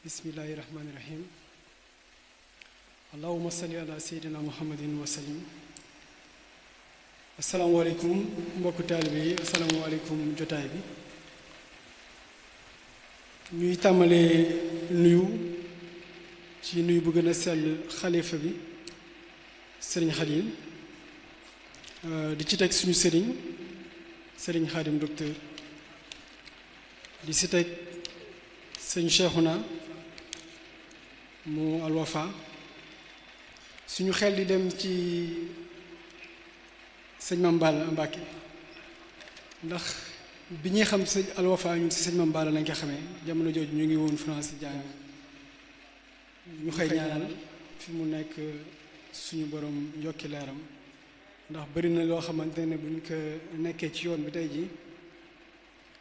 bismillahi rahmaani rahim allahuma salli ala seydina muhammadin wa sallim asalaamualeykum mbokku taalibe yi asalaamualeykum jotaay bi ñuy tàmbalee nuyu ci nuyu bu gën a sell xalifa bi sëriñ Xadim di ci teg suñu sëriñ Xadim docteur di si teg sëñ Cheikhouna mu alwafa suñu xel di dem ci sëñ Mame Balla Mbacké ndax bi ñuy xam sëñ alwafa ñun si sëñ Mame Balla lañ ko xamee jamono jooju ñu ngi woon France jàng ñu xëy ñaanal fi mu nekk suñu borom yokki leeram ndax bari na loo xamante ne buñ ko nekkee ci yoon bi tey ji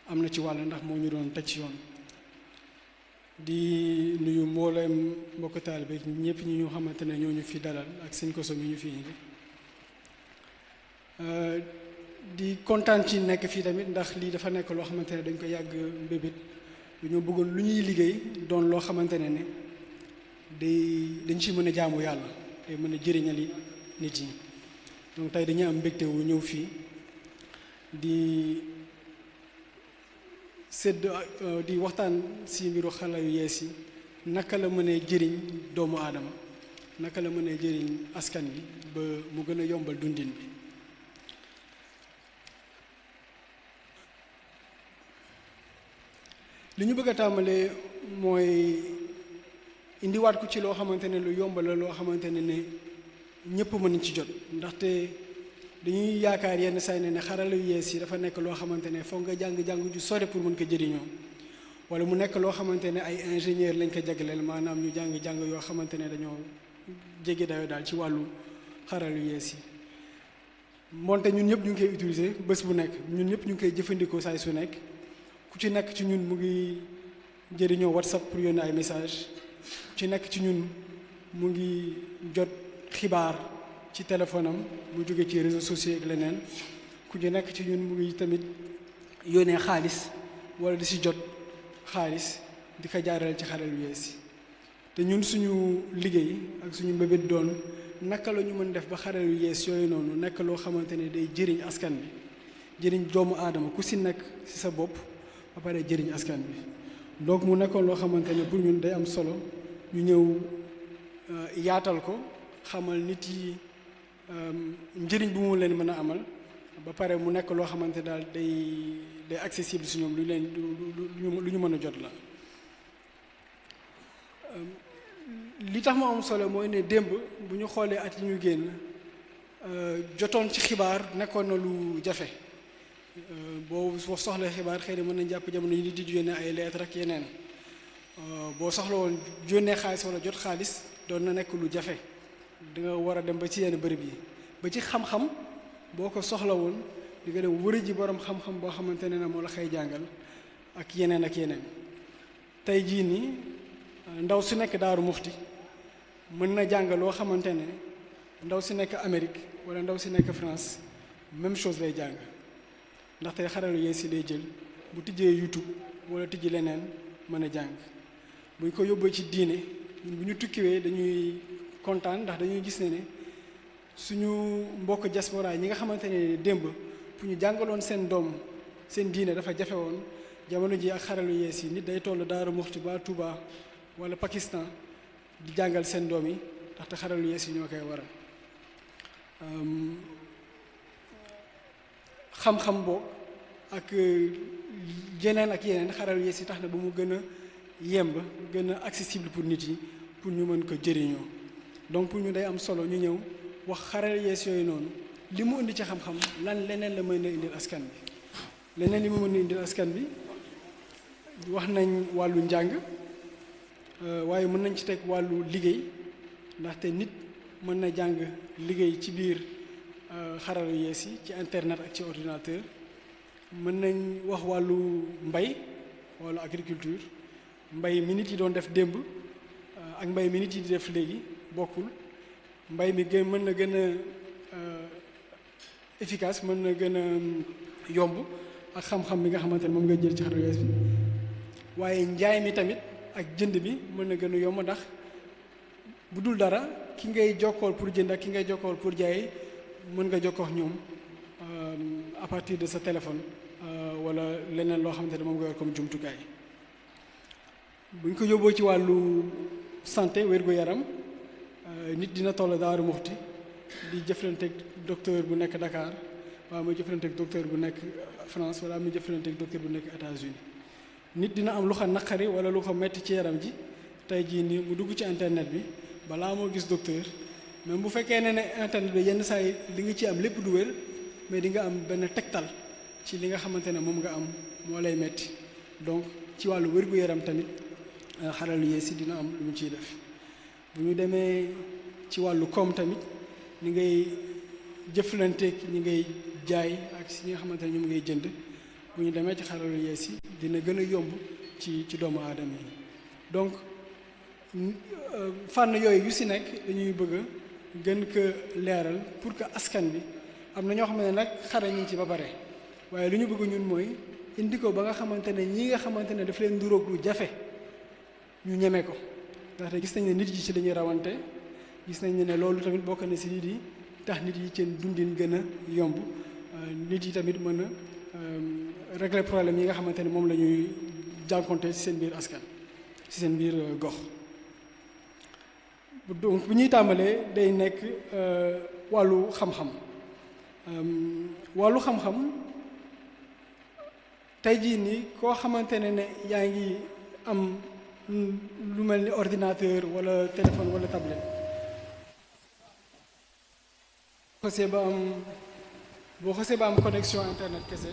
am na ci wàll ndax moo ñu doon teg ci yoon di nuyu mbooleem mbokk taalibe ñëpp ñi ñu xamante ne ñoo ñu fi dalal ak seen koso mi ñu fi indi di kontaan ci nekk fii tamit ndax lii dafa nekk loo xamante ne dañ ko yàgg mbébét dañoo bëggoon lu ñuy liggéey doon loo xamante ne dañ ci mën a jaamu yàlla day mën a jëriñali nit yi donc tey dañuy am mbégte wu ñëw fii di di waxtaan si mbiru xarala yu yees yi naka la mënee jëriñ doomu aadama naka la mënee jëriñ askan bi ba mu gën a yombal dundin bi li ñu bëgg a tàmbalee mooy indiwaat ko ci loo xamante ne lu yomb la loo xamante ne ñëpp mën nañ ci jot ndaxte dañuy yaakaar yenn saa ne xarala yu yees yi dafa nekk loo xamante ne foog nga jàng ju sore pour mën ko jëriñoo wala mu nekk loo xamante ne ay ingénieur lañ ko jagleel maanaam ñu jàng yoo xamante ne dañoo jege dayoo daal ci wàllu xarala yu yees yi moonte ñun ñëpp ñu ngi koy utiliser bés bu nekk ñun ñëpp ñu ngi koy jëfandikoo saay su nekk ku ci nekk ci ñun mu ngi jëriñoo WhatsApp pour yónnee ay message ku ci nekk ci ñun mu ngi jot xibaar ci téléphone am mu jóge ci réseaux sociaux ak leneen ku ci nekk ci ñun mu ngi tamit yónnee xaalis wala di si jot xaalis di ko jaarale ci xarala yu yees yi te ñun suñu liggéey ak suñu mbébét doon naka la ñu mën def ba xarala yu yees yooyu noonu nekk loo xamante ne day jëriñ askan bi jëriñ doomu aadama ku si nekk si sa bopp ba pare jëriñ askan bi donc mu nekkoon loo xamante ne pour ñun day am solo ñu ñëw yaatal ko xamal nit yi njëriñ bu mu leen mën a amal ba pare mu nekk loo xamante daal day accessible si ñoom lu ñu mën a jot la li tax mu am solo mooy ne démb bu ñu xoolee at yi ñu génn jotoon ci xibaar nekkoon na lu jafe boo soxla xibaar xëy na mën nañ jàpp jamono yi nit di yónnee ay lettre ak yeneen boo soxla woon yónnee xaalis wala jot xaalis doon na nekk lu jafe da nga war a dem ba ci yenn bërëb yi ba ci xam-xam boo ko soxla woon di nga dem wëri ji borom xam-xam boo xamante ne moo la xëy jàngal ak yeneen tey jii nii ndaw su nekk Daaru Muxti mën na jàng loo xamante ne ndaw si nekk Amérique wala ndaw si nekk France même chose lay jàng ndax tey xarala yees si lay jël bu tijjee YouTube wala tijji leneen mën a jàng buñ ko yóbbee ci diine ñun bu ñu tukkiwee dañuy kontaan ndax dañuy gis ne suñu mbokk diaspora ñi nga xamante ne démb pour ñu jàngaloon seen doom seen diine dafa jafe woon jamono ji ak xaralu yees yi nit day toll Daaru Muxti ba Touba wala Pakistan di jàngal seen doom yi ndaxte xaralu yees yi ñoo koy waral xam-xam boo ak yeneen ak yeneen xaralu yees yi tax na ba mu gën a yemb gën a accessible pour nit yi pour ñu mën ko jëriñoo donc pour ñu day am solo ñu ñëw wax xarala yees yooyu noonu li mu indi ci xam-xam lan leneen la mën a indil askan bi leneen li mu mën a indil askan bi wax nañ wàllu njàng waaye mën nañ ci teg wàllu liggéey ndaxte nit mën na jàng liggéey ci biir xarala yees yi ci internet ak ci ordinateur mën nañ wax wàllu mbay wàllu agriculture mbay mi nit yi doon def démb ak mbay mi nit yi di def léegi bokkul mbay mi mën na gën a efficace mën na gën a yomb ak xam-xam bi nga xamante ne moom nga jël ci xarala yees bi waaye njaay mi tamit ak jënd bi mën na gën a yomb ndax bu dul dara ki ngay jokkool pour jënd ak ki ngay jokkool pour jaay mën nga jokkoo ak ñoom à partir de sa téléphone wala leneen loo xamante ne moom nga yor comme jumtukaay bu ñu ko yóbboo ci wàllu santé wér-gu-yaram nit dina toll Daaru Muxti di jëflanteeg docteur bu nekk Dakar waaye muy jëflanteeg docteur bu nekk France wala muy jëflanteeg docteur bu nekk États-Unis nit dina am lu ko naqari wala lu ko metti ci yaram ji tey jii nii mu dugg ci internet bi balaa moo gis docteur même bu fekkee ne internet bi yenn saa yi li nga ci am lépp du wér mais di nga am benn tegtal ci li nga xamante ne moom nga am moo lay metti donc ci wàllu wér-gu-yaram tamit xaralu yees yi dina am lu mu ciy def bu ñu demee ci wàllu koom tamit ni ngay jëflanteeg ñi ngay jaay ak si ñi nga xamante ne ñoom ngay jënd bu ñu demee ci xaralu yees yi dina gën a yomb ci doomu aadama yi donc fànn yooyu yu si nekk dañuy bëgg gën ko leeral pour que askan bi am na ñoo xam ne nag xarañ ñu ci ba pare waaye lu ñu bëgg ñun mooy indi ko ba nga xamante ne ñi nga xamante ne daf leen nduróog lu jafe ñu ñeme ko ndaxte gis nañ ne nit yi ci dañuy rawante gis nañ ne loolu tamit bokk na si lii di tax nit yi seen dundin gën a yomb nit yi tamit mën a régler problème yi nga xamante ne moom la ñuy jànkonte ci seen biir askan ci seen biir gox donc bu ñuy tàmbalee day nekk wàllu xam-xam wàllu xam-xam tey jii nii koo xamante ne yaa ngi am lu mel ni ordinateur wala téléphone wala tablette boo xasee ba am connexion internet kese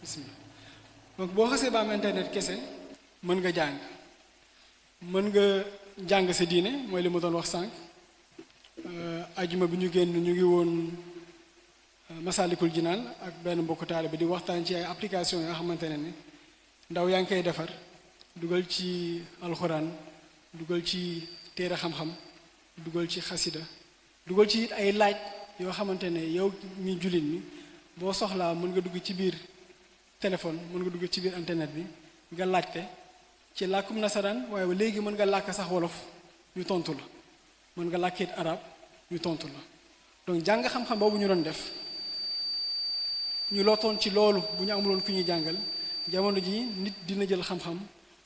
bismillah donc boo xasee ba am internet kese mën nga jàng sa diine mooy li ma doon wax sànq ajuma bi ñu génn ñu ngi woon Masalikul Jinaan ak benn mbokku taalibe bi di waxtaan ci ay application yoo xamante ne ni ndaw yaa ngi koy defar dugal ci alxuraan dugal ci téere xam-xam dugal ci xasida dugal ci it ay laaj yoo xamante ne yow mi jullit mi boo soxlaa mën nga dugg ci biir téléphone mën nga dugg ci biir internet bi nga laajte ci làkkum nasaraan waaye léegi mën nga làkk sax wolof ñu tontu la mën nga làkkit arab ñu tontu la donc jàng xam-xam boobu ñu doon def ñu lootoon ci loolu bu ñu amuloon ku ñuy jàngal jamono ji nit dina jël xam-xam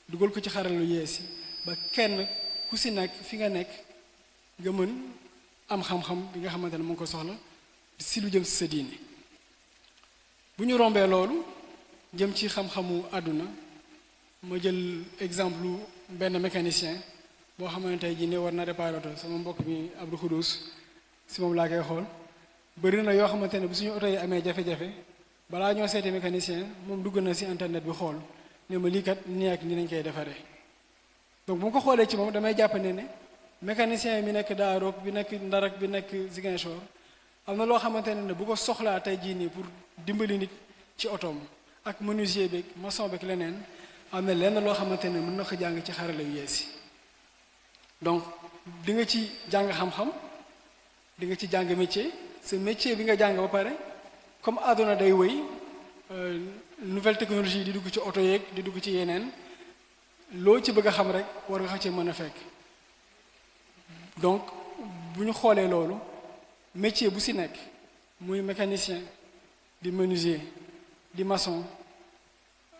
dugal ko ci xaralu yees yi ba kenn ku si nekk fi nga nekk nga mën am xam-xam bi nga xamante ne mu ngi ko soxla si lu jëm si sa diini bu ñu rombee loolu jëm ci xam-xamu àdduna ma jël exemple benn mécanicien boo xamante ji ne war na réparer oto sama mbokk mi Abdou Khoudous si moom laa koy xool bëri na yoo xamante ne bu suñu oto yi amee jafe-jafe balaa ñoo seeti mécanicien moom dugg na si internet bi xool ne ma lii kat nii ak ni nañ koy defaree donc bu ma ko xoolee ci moom damay jàpp ne mécanicien bi nekk Daaroog bi nekk Ndarak bi nekk Ziguinchor am na loo xamante ne bu ko soxlaa tey jii nii pour dimbali nit ci otoom ak menuisier beeg maçon beeg leneen am na lenn loo xamante ne mën na ko jàng ci xarala yu yees yi donc di nga ci jàng xam-xam di nga ci jàng métier sa métier bi nga jàng ba pare comme àdduna day wëy nouvelle technologie di dugg ci oto yeeg di dugg ci yeneen loo ci bëgg a xam rek war nga xam ci mën a fekk donc bu ñu xoolee loolu métier bu si nekk muy mécanicien di menuisier di maçon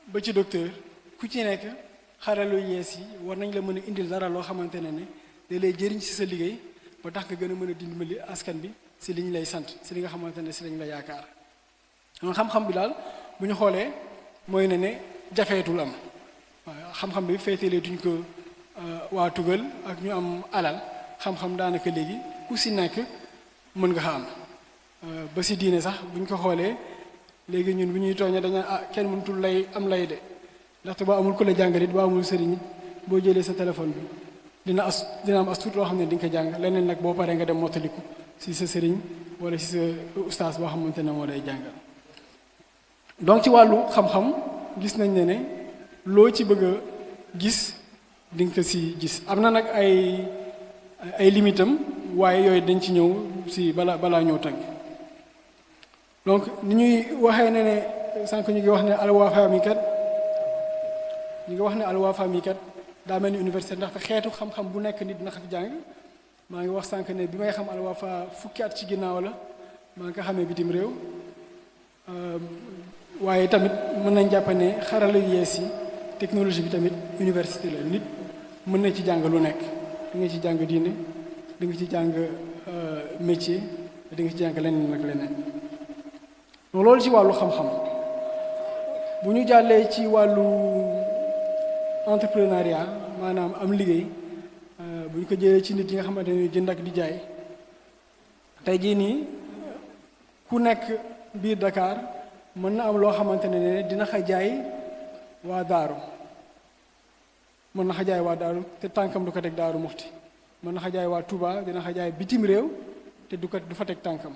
ba ci docteur ku ci nekk xaralu yees yi war nañ la mën a indil dara loo xamante ne da lay jëriñ ci sa liggéey ba tax nga gën a mën a dimbali askan bi si li ñu lay sant si li nga xamante ne si lañ la yaakaar donc xam-xam bi daal bu ñu xoolee mooy ne jafeetul am waaw xam-xam bi féetelee duñ ko waa tugal ak ñu am alal xam-xam daanaka léegi ku si nekk mën nga xam ba si diine sax bu ñu ko xoolee léegi ñun bu ñuy tooñee dañu kenn mënutul lay am lay de ndaxte boo amul ku la jàngal it boo amul sëriñ it boo jëlee sa téléphone bi dina am as tuut loo xam ne di nga ko jàng leneen nag boo paree nga dem mottaliku si sa sëriñ wala si sa ustaas boo xamante ne moo lay jàngal donc ci wàllu xam-xam gis nañ ne loo ci bëgg a gis di nga ko si gis am na nag ay limitam waaye yooyu dañ ci ñëw si balaa ñëw tënk donc ni ñuy waxee ne sànq ñu ngi wax ne Al Wafa mi kat ñu ngi wax ne Al Wafa mi kat daa mel ni université ndaxte xeetu xam-xam bu nekk nit dina ko fi jàng maa ngi wax sànq ne bi may xam Al Wafa fukki at ci ginnaaw la maa ngi ko xamee bitim réew waaye tamit mën nañ jàpp ne xarala yu yees yi technologie bi tamit université la nit mën na ci jàng lu nekk di nga ci jàng diine di nga ci jàng métier di nga ci jàng leneen nag leneen loolu ci wàllu xam-xam bu ñu jàllee ci wàllu entrepreneuriat maanaam am liggéey bu ñu ko jëlee ci nit yi nga xamante ne jënd ak di jaay tey jii nii ku nekk biir Dakar mën na am loo xamante ne dina xa jaay waa Daaru mën na xa jaay waa Daaru te tànkam du ko teg Daaru Muxti mën na xa jaay waa Touba dina xa jaay bitim réew te du fa teg tànkam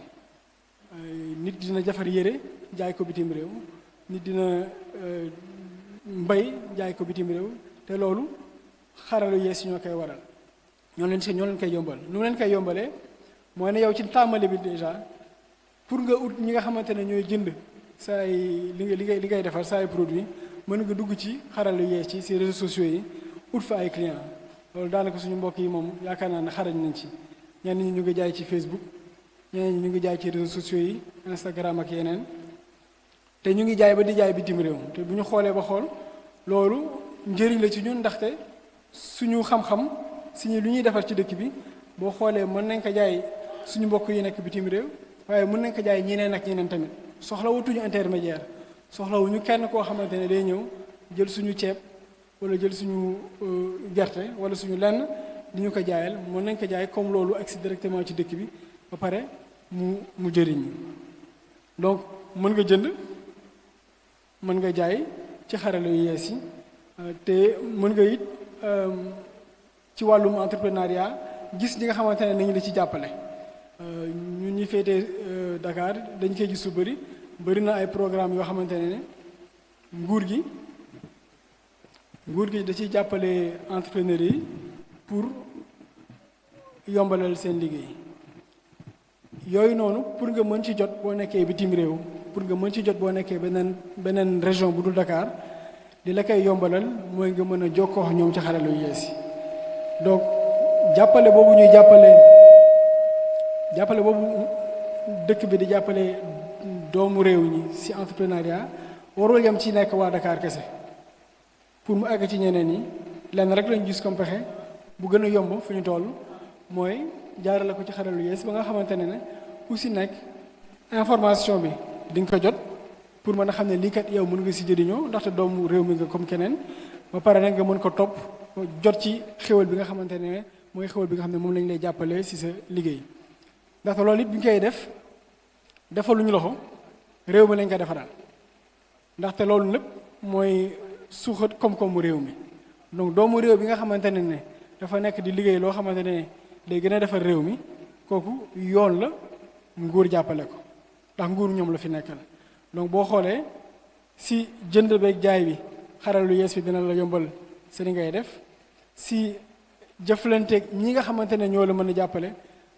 nit dina jafar yére jaay ko bitim réew nit dina mbay jaay ko bitim réew te loolu xaralu yees ñoo koy waral ñoo leen koy yombal nu leen koy yombalee mooy ne yow ci tàmbali bi déjà pour nga ut ñi nga xamante ne ñooy jënd saay li ngay defar saay produit mën nga dugg ci xaralu yees ci ces réseaux sociaux yi ut fa ay clients loolu daanaka suñu mbokk yi moom yaakaar naa ne xarañ nañ ci ñenn ñi ñu ngi jaay ci Facebook ñeneen ñi ñu ngi jaay ci réseaux sociaux yi Instagram ak yeneen te ñu ngi jaay ba di jaay bitim réew te bu ñu xoolee ba xool loolu njëriñ la ci ñun ndaxte suñu xam-xam suñu lu ñuy defar ci dëkk bi boo xoolee mën nañ ko jaay suñu mbokk yi nekk bitim réew waaye mën nañ ko jaay ñeneen ak ñeneen tamit soxlawutuñu intermédiaire soxlawuñu kenn koo xamante ne day ñëw jël suñu ceeb wala jël suñu gerte wala suñu lenn di ñu ko jaayal mën nañ ko jaay comme loolu agsi directement ci dëkk bi ba pare mu jëriñ donc mën nga jënd mën nga jaay ci xarala yu yees yi te mën nga it ci wàllum entrepreneuriat gis ñi nga xamante ne nañu la ci jàppale ñun ñi féetee Dakar dañ koy gis su bëri na ay programme yoo xamante ne nguur gi da ciy jàppale entrepreneurs yi pour yombalal seen liggéey yooyu noonu pour nga mën ci jot boo nekkee bitim réew pour nga mën ci jot boo nekkee beneen région bu dul Dakar di la koy yombalal mooy nga mën a jokkoo ñoom ci xarala yu yees yi donc jàppale boobu dëkk bi di jàppale doomu réew ñi ci entrepreneuriat warul yam ci nekk waa Dakar kese pour mu àgg ci ñeneen ñi lenn rek lañu gis comme pexe bu gën a yomb fu ñu toll mooy jaarale ko ci xarala yu yees ba nga xamante ne ku ci nekk information bi di nga ko jot pour mën a xam ne lii kat yow mën nga ci jëriñoo ndaxte doomu réew mi nga comme keneen ba pare nag nga mën ko topp jot ci xéwal bi nga xamante ne mooy xéwal bi nga xam ne moom lañ lay jàppale ci sa liggéey ndaxte loolu it bi ñu koy def defaluñu loxo réew mi lañ ko defaral ndaxte loolu lépp mooy suuxat koom-koomu réew mi donc doomu réew bi nga xamante ne dafa nekk di liggéey loo xamante ne day gën a defar réew mi kooku yoon la nguur jàppale ko ndax nguur ñoom la fi nekkal donc boo xoolee si jënd beeg jaay bi xaral lu yees bi dina la yombal si li ngay def si jëflanteeg ñi nga xamante ne ñoo la mën a jàppale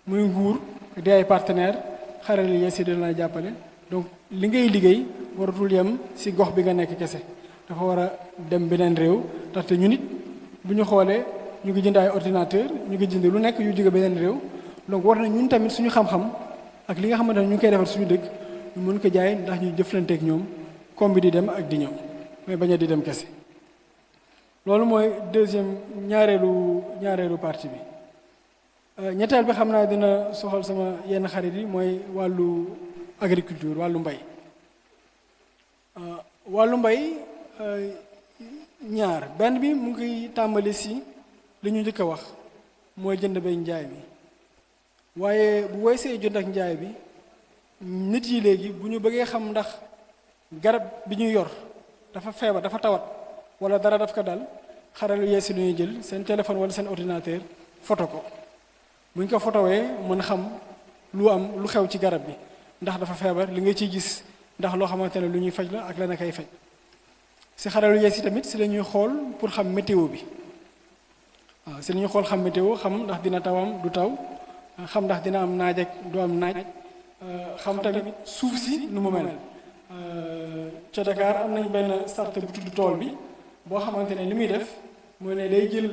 muy nguur di ay partenaire xaral lu yees yi dina la jàppale donc li ngay liggéey waratul yem si gox bi nga nekk kese dafa war a dem beneen réew ndaxte ñu nit bu ñu xoolee ñu ngi jënd ay ordinateur ñu ngi jënd lu nekk yu jóge beneen réew donc war na ñun tamit suñu xam-xam ak li nga xamante ne ñu ngi koy defar suñu dëkk ñu mën ko jaay ndax ñuy jëflanteeg ñoom comme bi di dem ak di ñëw mais bañ a di dem kese loolu mooy ñaareelu partie bi ñetteel bi xam naa dina soxal sama yenn xarit yi mooy wàllu agriculture wàllu mbay ñaar benn bi mu ngi tàmbali si li ñu njëkk a wax mooy jënd bay njaay bi waaye bu weesee jënd ak njaay bi nit yi léegi bu ñu bëggee xam ndax garab bi ñu yor dafa feebar dafa tawat wala dara daf ko dal xaralu yees yi lu ñuy jël seen téléphone wala seen ordinateur photo ko bu ñu ko photowee mën xam lu xew ci garab bi ndax dafa feebar li nga ciy gis ndax loo xamante ne lu ñuy faj la ak la na koy faj si xaralu yees yi tamit si la ñuy xool pour xam météo bi waaw si la ñuy xool xam météo xam ndax dina tawam du taw xam ndax dina am naaj ak du am naaj xam tamit suuf si nu mu mel ca Dakar am nañ benn start bu tudd tool bi boo xamante ne li muy def mooy ne day jël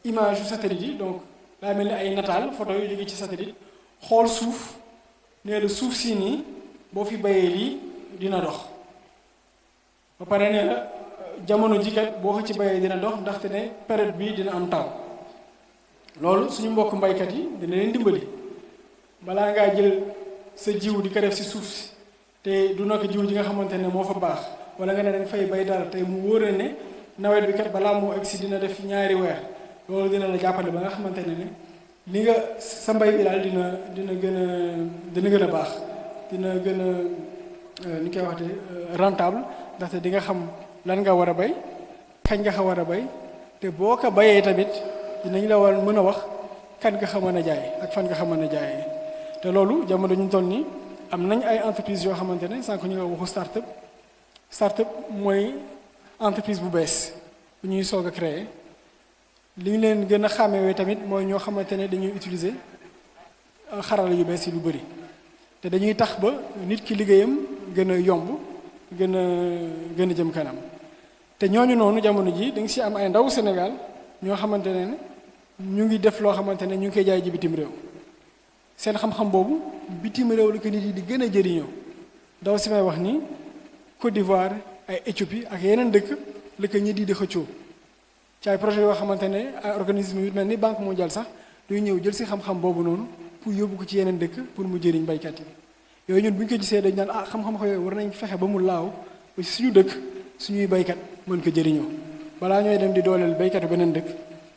image yu satellite yi donc daa mel ni ay nataal photo yu jóge ci satellite xool suuf nee la suuf si nii boo fi bayee lii dina dox ba pare nee la jamono jikat boo ko ci bayee dina dox ndaxte ne période bii dina am taw loolu suñu mbokk mbaykat yi dina leen dimbali balaa ngaa jël sa jiw di ko def si suuf si te du naka jiw ji nga xamante ne moo fa baax wala nga ne danga fay bay dara te mu wóor ne nawet bi kat balaa moo egsi dina def ñaari weer loolu dina la jàppale ba nga xamante ne li nga sa mbay bi daal dina gën a baax dina gën a ni koy waxte rentable ndaxte di nga xam lan nga war a bay kañ nga ko war a bay te boo ko bayee tamit dinañ la war mën a wax kan nga ko mën a jaay ak fan nga ko mën a jaayee te loolu jamono ñu toll nii am nañ ay entreprise yoo xamante ne sànq ñu nga waxu start-up mooy entreprise bu bees bu ñuy soog a créer li ñu leen gën a xàmmewee tamit mooy ñoo xamante ne dañuy utiliser xarala yu bees yi lu bëri te dañuy tax ba nit ki liggéeyam gën a yomb gën a jëm kanam te ñooñu noonu jamono ji da nga si am ay ndaw Sénégal ñoo xamante ne ñu ngi def loo xamante ne ñu ngi koy jaay ji bitim réew seen xam-xam boobu bitim réew la ko nit yi di gën a jëriñoo ndaw si may wax ni Côte d'Ivoire ay Éthiopie ak yeneen dëkk la ko ñi di xëccoo ci ay projet yoo xamante ne ay organisme yu mel ni Banque mondiale sax day ñëw jël si xam-xam boobu noonu pour yóbbu ko ci yeneen dëkk pour mu jëriñ baykat yi yooyu ñun bu ñu ko gisee dañ naan xam-xam ko yooyu war nañ fexe ba mu laaw ba suñu dëkk suñuy baykat mën ko jëriñoo balaa ñooy dem di dooleel baykatu beneen dëkk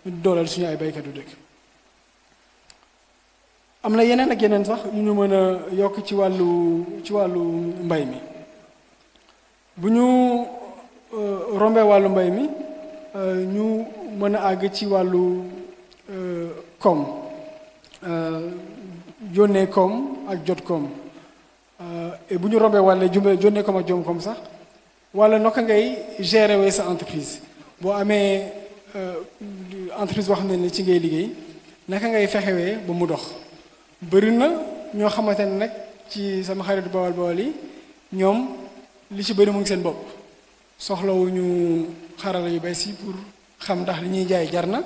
ñu dooleel suñu ay baykatu dëkk am na yeneen ak yeneen sax yu ñu mën a yokk ci wàllu mbay mi bu ñu rombee wàllu mbay mi ñu mën a àgg ci wàllu koom yónnee koom ak jot koom et bu ñu rombee wàlle yónnee koom ak jom koom sax wala naka ngay gérer wee sa entreprise boo amee entreprise boo xam ne ci ngay liggéey naka ngay fexewee ba mu dox bëri na ñoo xamante ne nag ci sama xarit bawal yi ñoom li ci bëri mu ngi seen bopp soxlawuñu xarala yu bees yi pour xam ndax li ñuy jaay jar na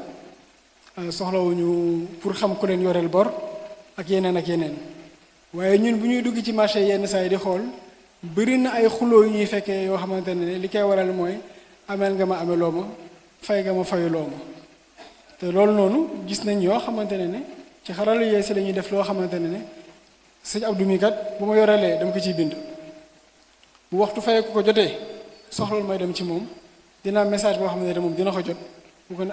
soxlawuñu pour xam ku leen yoreel bor ak yeneen waaye ñun bu ñuy dugg ci marché yenn saa yi di xool bëri na ay xuloo yu ñuy fekkee yoo xamante ne li koy waral mooy ameel nga ma ameloo ma fay nga ma fayuloo ma te loolu noonu gis nañ yoo xamante ne ci xarala yu yees la ñuy def loo xamante ne sëñ Abdou mi kat bu ma yorelee dama ko ciy bind bu waxtu fay ko jotee soxlool may dem ci moom dina message boo xam ne moom dina ko jot bu ko ne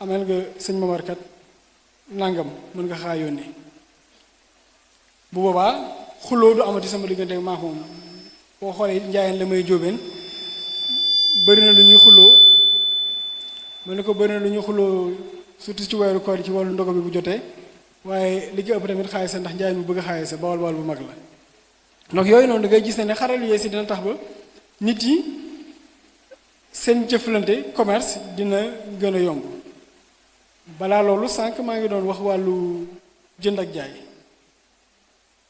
ameel nga sëñ Momar kat nangam mën nga xaa yónnee bu boobaa xuloo du amati sama diggante ak moom boo xoolee njaayeen la may jóobeen bëri na lu ñuy xuloo ma ne ko bëri na lu ñuy xuloo surtout ci weeru koor ci wàllu ndogo bi bu jotee waaye li ko ëpp tamit xaalis ndax njaayeen bu bëgg xaalis bawal bu mag la donc yooyu noonu da ngay gis ne xaral yees yi dina tax ba nit yi seen jëflante commerce dina gën a yomb balaa loolu sànq maa ngi doon wax wàllu jënd ak jaay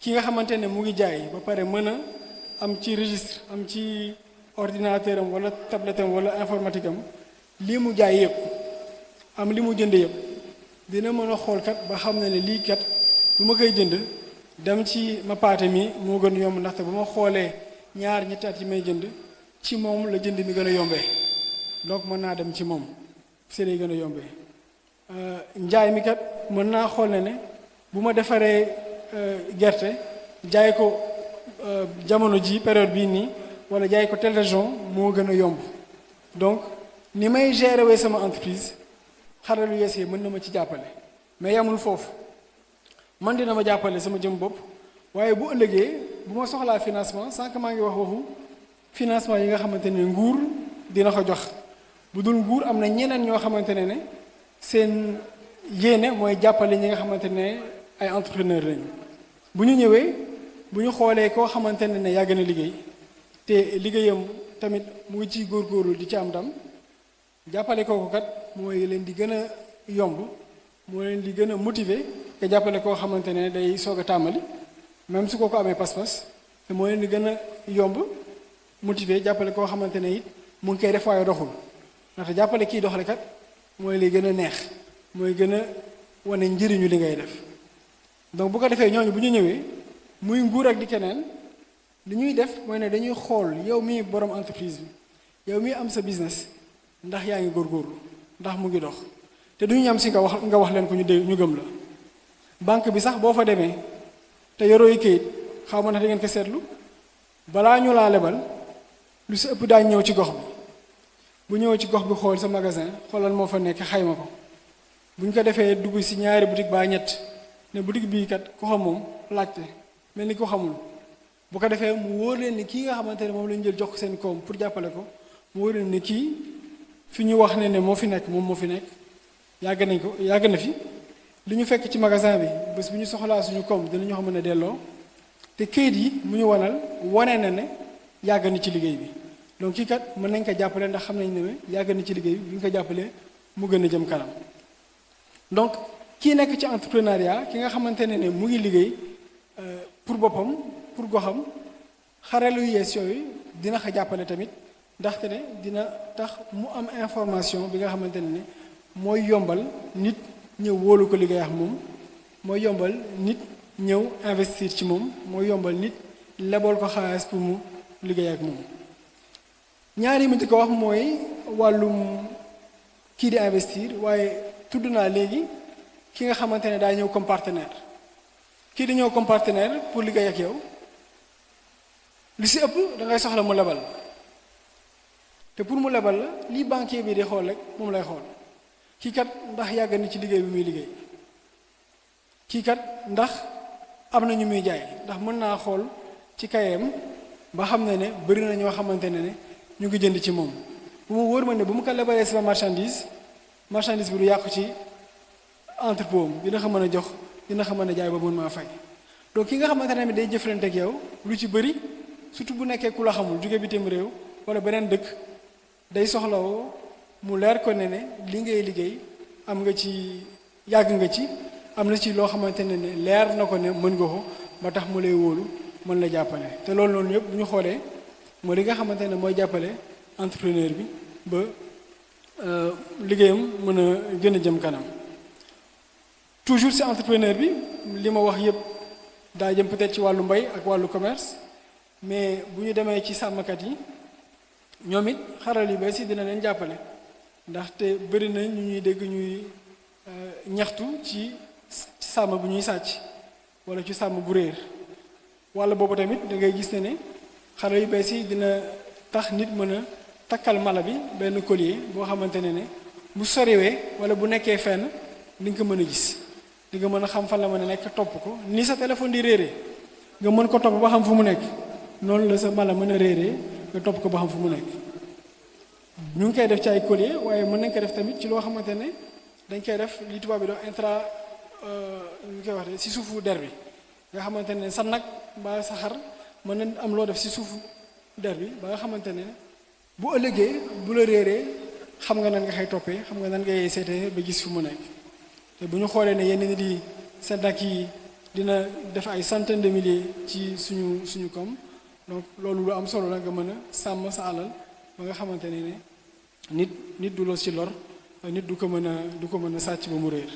ki nga xamante ne mu ngi jaay ba pare mën a am ci registre am ci ordinateur am wala tablette am wala informatique am lii mu jaay yëpp am li mu jënd yëpp dina mën a xool kat ba xam ne lii kat bu ma koy jënd dem ci ma paate mi moo gën yomb ndaxte bu ma xoolee ñaar ñetti at yi may jënd ci moom la jënd mi gën a yombee donc mën naa dem ci moom si lay gën a yombee njaay mi kat mën naa xool ne bu ma defaree gerte jaay ko jamono ji période bii nii wala jaay ko telle région moo gën a yomb donc ni may gérer wee sama entreprise xaralu yees yi mën na ma ci jàppale mais yamul foofu man dina ma jàppale sama jëm bopp waaye bu ëllëgee bu ma soxlaa financement sànq maa ngi wax waxu financement yi nga xamante ne nguur dina ko jox bu dul nguur am na ñeneen ñoo xamante ne seen yéene mooy jàppale ñi nga xamante ne ay entrepreneur lañu bu ñu ñëwee bu ñu xoolee koo xamante ne yàgg na liggéey te liggéeyam tamit mu ngi ciy góorgóorlu di ci am ndam jàppale kooku kat mooy leen di gën a yomb moo leen di gën a motiver te jàppale koo xamante ne day soog a tàmbali même su kooku amee pas-pas te moo leen di gën a yomb motiver jàppale koo xamante ne it mu ngi koy def waaye doxul ndaxte jàppale kii doxale kat mooy lay gën a neex mooy gën a wane njëriñu li ngay def donc bu ko defee ñooñu bu ñu ñëwee muy nguur ak di keneen li ñuy def mooy ne dañuy xool yow mii borom entreprise bi yow mii am sa business ndax yaa ngi góorgóorlu ndax mu ngi dox te duñu am si nga wax leen ko ñu gëm la banque bi sax boo fa demee te yorooy kayit xaw ma ndax da ngeen ko seetlu balaa ñu laa lebal lu si ëpp daañ ñëw ci gox bi bu ñëwee ci gox bi xool sa magasin xoolal moo fa nekk xayma ko bu ñu ko defee dugg si ñaari boutique baa ñett ne boutique bii kat ko xam moom laajte mel ni ko xamul bu ko defee mu wóor leen ni kii nga xamante ne moom la ñu jël jox ko seen koom pour jàppale ko mu wóor leen ni kii fi ñu wax ne moo fi nekk moom moo fi nekk yàgg na fi li ñu fekk ci magasin bi bés bu ñu soxlaa suñu koom dinañu xam ne delloo te kayit yi mu ñu wane na ne yàgg na ci liggéey bi donc kii kat mën nañ ko jàppale ndax xam nañ ne yàgg na ci liggéey bi bu ñu ko jàppalee mu gën a jëm kanam donc kii nekk ci entrepreneuriat ki nga xamante ne mu ngi liggéey pour boppam pour goxam xarelu yees yooyu dina ko jàppale tamit ndaxte ne dina tax mu am information bi nga xamante ne mooy yombal nit ñëw wóolu ko liggéey ak moom mooy yombal nit ñëw investir ci moom mooy yombal nit lebal ko xaalis pour mu liggéey ak moom ñaari mi di ko wax mooy wàllum kii di investir waaye tudd naa léegi ki nga xamante ne daa ñëw comme partenaire kii di ñëw comme partenaire pour liggéey ak yow li si ëpp da ngay soxla mu lebal te pour mu lebal la lii banquier bi di xool rek moom lay xool kii kat ndax yàgg na ci liggéey bi muy liggéey kii kat ndax am na ñu muy jaay ndax mën naa xool ci kayam ba xam ne bëri na ñoo xamante ne ñu ngi jënd ci moom bu mu wóor ma ne bu mu ko lebalee sama marchandise bi du yàqu ci entrepôt am dina ko mën a jox dina ko mën a jaay ba mën maa fay donc ki nga xamante ne day jëflante ak yow lu ci bëri surtout bu nekkee ku la xamul jóge bitim réew wala beneen dëkk day soxlawoo mu leer ko ne li ngay liggéey am nga ci yàgg nga ci am na ci loo xamante ne leer na ko ne mën nga ko ba tax mu lay wóolu mën la jàppale te loolu noonu yëpp bu ñu xoolee mooy li nga xamante ne mooy jàppale entrepreneur bi ba liggéeyam mën a gën a jëm kanam toujours ci entrepreneur bi li ma wax yëpp daa jëm peut-être ci wàllu mbay ak wàllu commerce mais bu ñu demee ci sàmmkat yi ñoom it xaral yu bees yi dina leen jàppale ndaxte bëri na ñu ñuy dégg ñuy ñaxtu ci sàmm bu ñuy sàcc wala ci sàmm bu réer wala boobu tamit da ngay gis ne xaral yu bees yi dina tax nit mën a takkal mala bi benn collier boo xamante ne bu soriwee wala bu nekkee fenn di nga ko mën a gis di nga mën a xam fan la mën a nekk topp ko ni sa téléphone di réeree nga mën ko topp ba xam fu mu nekk noonu la sa mala mën a réeree nga topp ko ba xam fu mu nekk ñu ngi koy def ci ay collier waaye mën nañ ko def tamit ci loo xamante ne dañ koy def li tubaab bi doon ñu koy wax de si suufu der bi nga xamante ne sa nag ba sa xar mën na am loo def si suufu der bi ba nga xamante ne bu ëllëgee bu la réeree xam nga nan nga xay toppee xam nga nan ngay seetee ba gis fu mu nekk te bu ñu xoolee ne yenn nit yi seen nag yi dina def ay centaines de milliers ci suñu koom donc loolu lu am solo la nga mën a sàmm sa alal ba nga xamante ne nit du los ci lor nit du ko mën a sàcc ba mu réer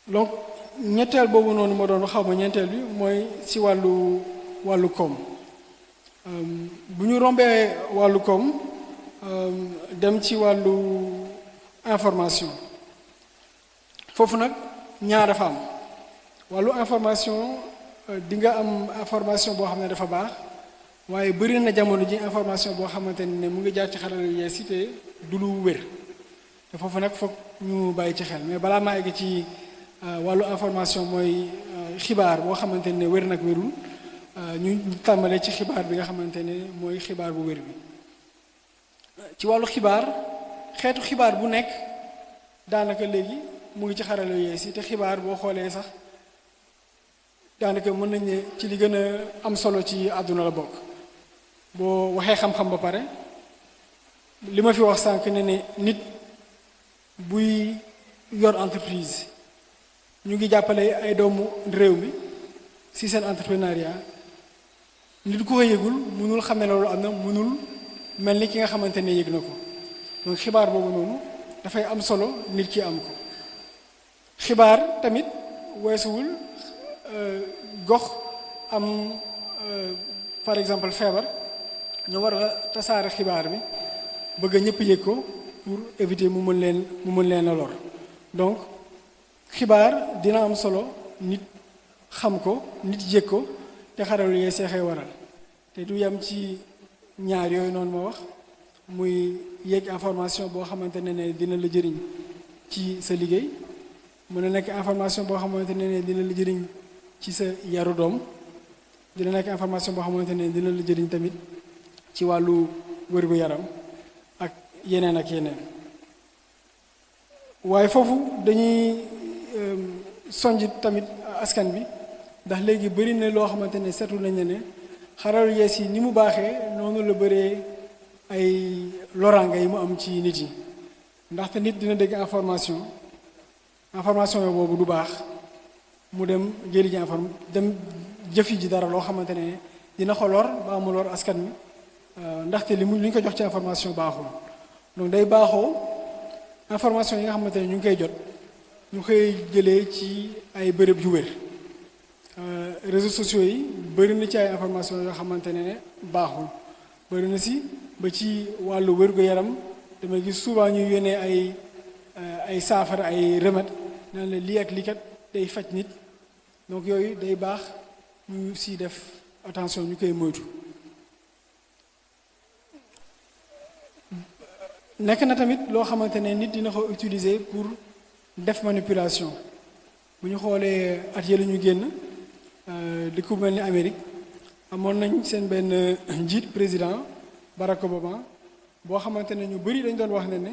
donc ñetteel boobu noonu ma doon xaw ma ñeenteel bi mooy ci wàllu koom bu ñu rombee wàllu koom dem ci wàllu information foofu nag ñaar dafa am wàllu information di nga am information boo xam ne dafa baax waaye bëri na jamono ji information boo xamante ne mu ngi jaar ci xarala yu yees yi te du lu wér te foofu nag foog ñu bàyyi ci xel mais balaa maa egg ci wàllu information mooy xibaar boo xamante ne wér nag wérul ñu tàmbalee ci xibaar bi nga xamante ne mooy xibaar bu wér bi ci wàllu xibaar xeetu xibaar bu nekk daanaka léegi mu ngi ci xarala yu yees yi te xibaar boo xoolee sax daanaka mën nañ ne ci li gën a am solo ci àdduna la bokk boo waxee xam-xam ba pare li ma fi wax sànq ne nit buy yor entreprise ñu ngi jàppale ay doomu réew mi si seen entrepreneuriat nit ku ko yëgul mënul xam ne loolu am na mënul mel ni ki nga xamante ne yëg na ko donc xibaar boobu noonu dafay am solo nit ki am ko xibaar tamit weesuwul gox am par exemple feebar ñu war a tasaare xibaar bi bëgg a ñëpp yëg ko pour éviter mu mën leen a lor donc xibaar dina am solo nit xam ko nit yëg ko te xaralu yee seexee waral te du yam ci ñaar yooyu noonu ma wax muy yëg information boo xamante ne dina la jëriñ ci sa liggéey mën na nekk information boo xamante ne dina la jëriñ ci sa yaru doom dina nekk information boo xamante ne dina la jëriñ tamit ci wàllu wér-gu-yaram ak yeneen ak yeneen waaye foofu dañuy sonj tamit askan bi ndax léegi bëri na loo xamante ne seetlu nañ ne xaralu yees yi ni mu baaxee noonu la bëree ay loraanga yi mu am ci nit yi ndaxte nit dina dégg information yo boobu du baax mu dem jëli ji dem jëfi ji dara loo xamante ne dina ko lor ba mu lor askan wi ndaxte li ñu ko jox ci information baaxul donc day baaxoo information yi nga xamante ne ñu ngi koy jot ñu koy jëlee ci ay bërëb yu wér réseaux sociaux yi bëri na ci ay information yoo xamante ne baaxul bëri na si ba ci wàllu wér-gu-yaram damay gis souvent ñuy yónnee ay saafara ay remède naan la lii ak lii kat day faj nit donc yooyu day baax ñu si def attention ñu koy moytu nekk na tamit loo xamante ne nit dina ko utiliser pour def manipulation bu ñu xoolee at yële ñu génn di ku mel ni Amérique amoon nañ seen benn njiit président Barack Obama boo xamante ne ñu bëri dañ doon wax ne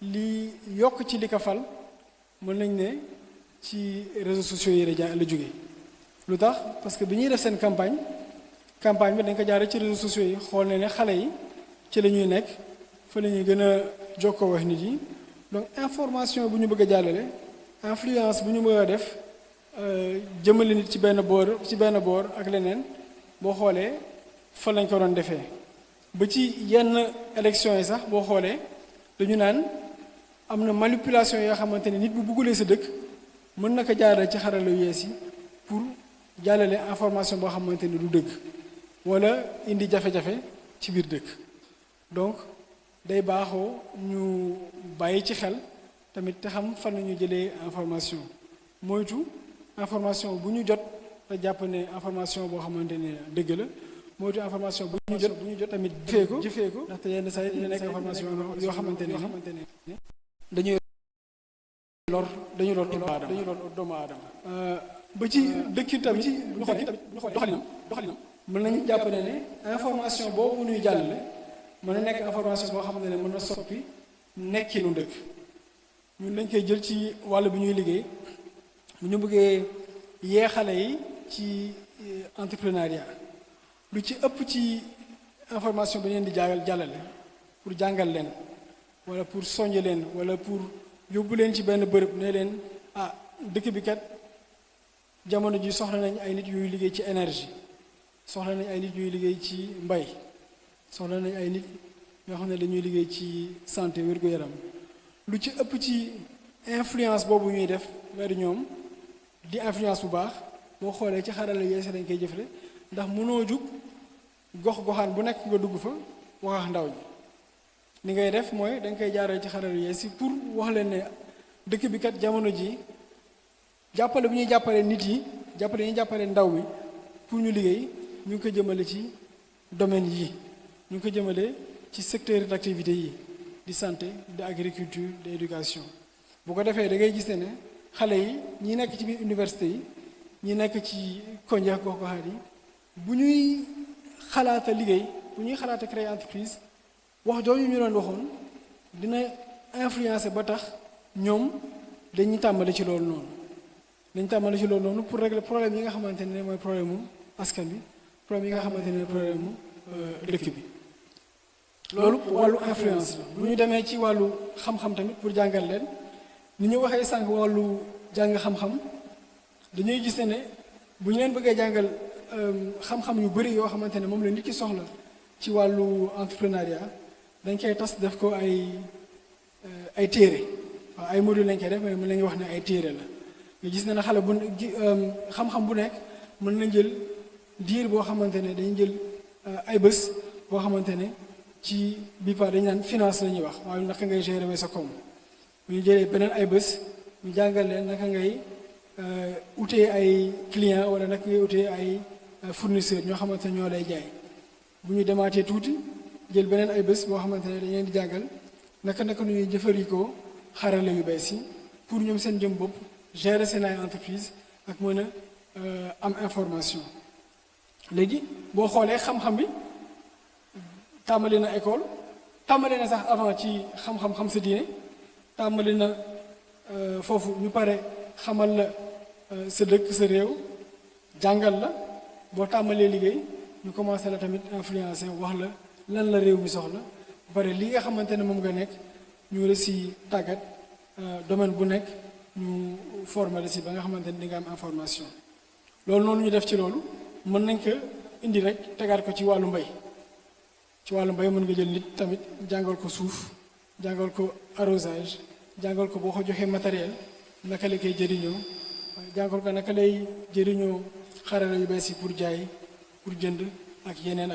li yokk ci li ko fal mën nañ ne ci réseaux sociaux yi la jóge lu tax parce que bi ñuy def seen campagne bi dañ ko jaare ci réseaux sociaux yi xool ne xale yi ci la ñuy nekk fa la ñuy gën a jokkoo wax nit yi donc information bu ñu bëgg a jàllale influence bu ñu bëgg a def jëmale nit ci benn boor ak leneen boo xoolee fa lañ ko doon defee ba ci yenn élection yi sax boo xoolee dañu naan am na manipulation yoo xamante ne nit bu buggulee sa dëkk mën na ko jaarale ci xarala yu yees yi pour jàllale information boo xamante ne du dëgg wala indi jafe-jafe ci biir dëkk donc day baaxoo ñu bàyyi ci xel tamit te xam fan la ñu jëlee information moytu information bu ñu jot te jàpp ne information boo xamante ne dëgg la moytu information bu ñu jot tamit jëfee ko ndaxte yenn saa yi dina nekk information yoo xamante ne dañuy lor doomu aadama ba ci dëkki tamit ñu xool doxalinam mën nañu jàpp ne information boobu ñuy jàllale mën na nekk information boo xamante ne mën na soppi nekkinu dëkk ñun dañ koy jël ci wàll bi ñuy liggéey bu ñu bëggee yee xale yi ci entrepreneuriat lu ci ëpp ci information bi leen di jàllale pour jàngal leen wala pour soññ leen wala pour yóbbu leen ci benn bërëb ne leen dëkk bi kat jamono ji soxla nañ ay nit yuy liggéey ci énergie soxla nañ ay nit yuy liggéey ci mbay soxla nañ ay nit yoo xam ne dañuy liggéey ci santé wér-gu-yaram lu ci ëpp ci influence boobu ñuy def vers ñoom di influence bu baax boo xoolee ci xarala yees dañ koy jëfle ndax mënoo jug gox-goxaan bu nekk nga dugg fa wax ndaw ñi li ngay def mooy dañ koy jaarale ci xarala yees yi pour wax leen ne dëkk bi kat jamono ji jàppale bu ñuy jàppale nit yi jàppale ndaw mi pour ñu liggéey ñu ngi ko jëmale ci domaine yi ñu ngi ko jëmale ci secteur d'activité yi di santé di agriculture de éducation bu ko defee da ngay gis ne xale yi ñi nekk ci biir université yi ñi nekk ci koñ ak gox-goxaat yi bu ñuy xalaata liggéey bu ñuy xalaata créer entreprise wax jooju ñu doon waxoon dina influencer ba tax ñoom dañuy tàmbali ci loolu noonu pour régler problème yi nga xamante ne mooy problème mu askan bi problème yi nga xamante ne problème mu dëkk bi loolu wàllu influence la bu ñu demee ci wàllu xam-xam tamit pour jàngal leen ni ñu waxee sànq wàllu jàng xam-xam dañuy gis ne bu ñu leen bëggee jàngal xam-xam yu bëri yoo xamante ne moom la nit ki soxla ci wàllu entrepreneuriat dañ koy tas def ko ay téere waaw ay module lañ koy def mais mën nañu wax ne ay téere la nga gis na xale bu xam-xam bu nekk mën na jël diir boo xamante ne dañu jël ay bés boo xamante ne ci bi part dañu naan finance la ñuy wax waaye naka ngay gérer sa koom bu ñu jëlee beneen ay bés ñu jàngal leen naka ngay utee ay client wala naka ngay utee ay fournisseur ñoo xamante ne ñoo lay jaay bu ñu demaatee tuuti jël beneen ay bés boo xamante ne dañ leen di jàngal naka nu ñuy jëfandikoo xarala yu bees yi pour ñoom seen jëm bopp gérer seen ay entreprise ak mën a am information léegi boo xoolee xam-xam bi tàmbali na école tàmbali na sax avant ci xam sa diine tàmbali na foofu ñu pare xamal la sa dëkk sa réew jàngal la boo tàmbalee liggéey ñu commencé la tamit influencer wax la lan la réew mi soxla ba pare li nga xamante ne moom nga nekk ñu la si tàggat domaine bu nekk ñu former la si ba nga xamante ne di nga am information loolu noonu ñu def ci loolu mën nañ ko indi rek tegaat ko ci wàllu mbay mën nga jël nit tamit jàngal ko suuf jàngal ko arrosage jàngal ko boo ko joxee matériel naka la koy jëriñoo jàngal ko naka lay jëriñoo xarala yu bees yi pour jaay pour jënd ak yeneen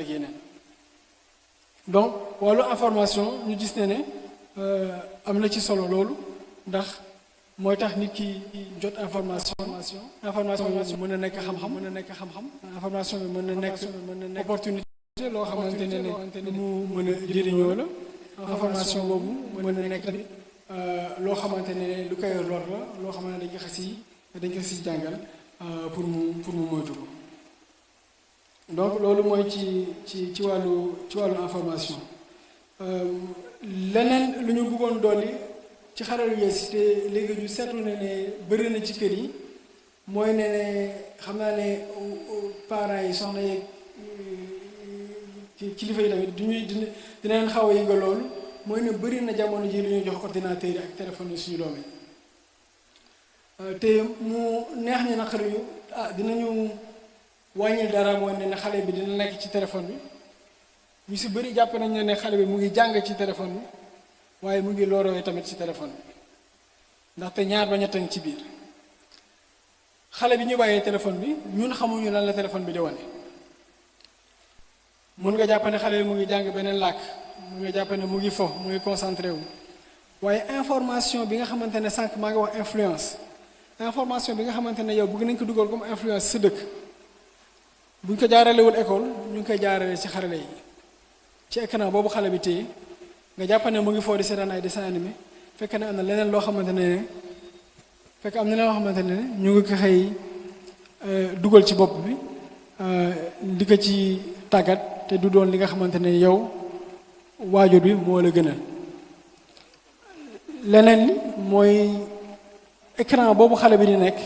donc wàllu information ñu gis ne am na ci solo loolu ndax mooy tax nit ki jot information bi mën na nekk xam-xam information bi mën na nekk opportunité loo xamante ne mu mën a jëriñoo la information boobu mën na nekk tamit loo xamante ne lu koy lor la loo xamante ne dañ ko si jàngal pour mu moytu ko donc loolu mooy ci wàllu information leneen lu ñu bëggoon dolli ci xarala yu yees te léegi ñu seetlu ne bëri na ci kër yi mooy ne xam naa ne parents yi soxna yeeg kilifa yi tamit dina leen xaw a yëngal loolu mooy ne bëri na jamono ji lu ñuy jox ordinateur yi ak téléphone yi suñu doom yi te mu neex ñu naqari ñu dinañu wàññil dara mooy ne xale bi dina nekk ci téléphone bi ñu si bëri jàpp nañ ne xale bi mu ngi jàng ci téléphone bi waaye mu ngi looroo tamit ci téléphone bi ndaxte ñaar ba ñett ci biir xale bi ñu bàyyee téléphone bi ñun xamuñu lan la téléphone bi di wane mun nga jàpp ne xale bi mu ngi jàng beneen làkk mun nga jàpp ne mu ngi fo mu ngi concentré wu waaye information bi nga xamante ne sànq maa ngi wax influence information bi nga xamante ne yow bëgg nañ ko dugal comme influence sa dëkk buñ ko jaaralewul école ñu ngi koy jaarale ci xarale yi ci écran boobu xale bi téye nga jàpp ne mu ngi foo di seetaan ay dessin animé fekk ne am na leneen loo xamante ne ñu ngi ko xëy dugal ci bopp bi di ko ci tàggat te du doon li nga xamante ne yow waajur bi moo la gënal leneen li mooy écran boobu xale bi di nekk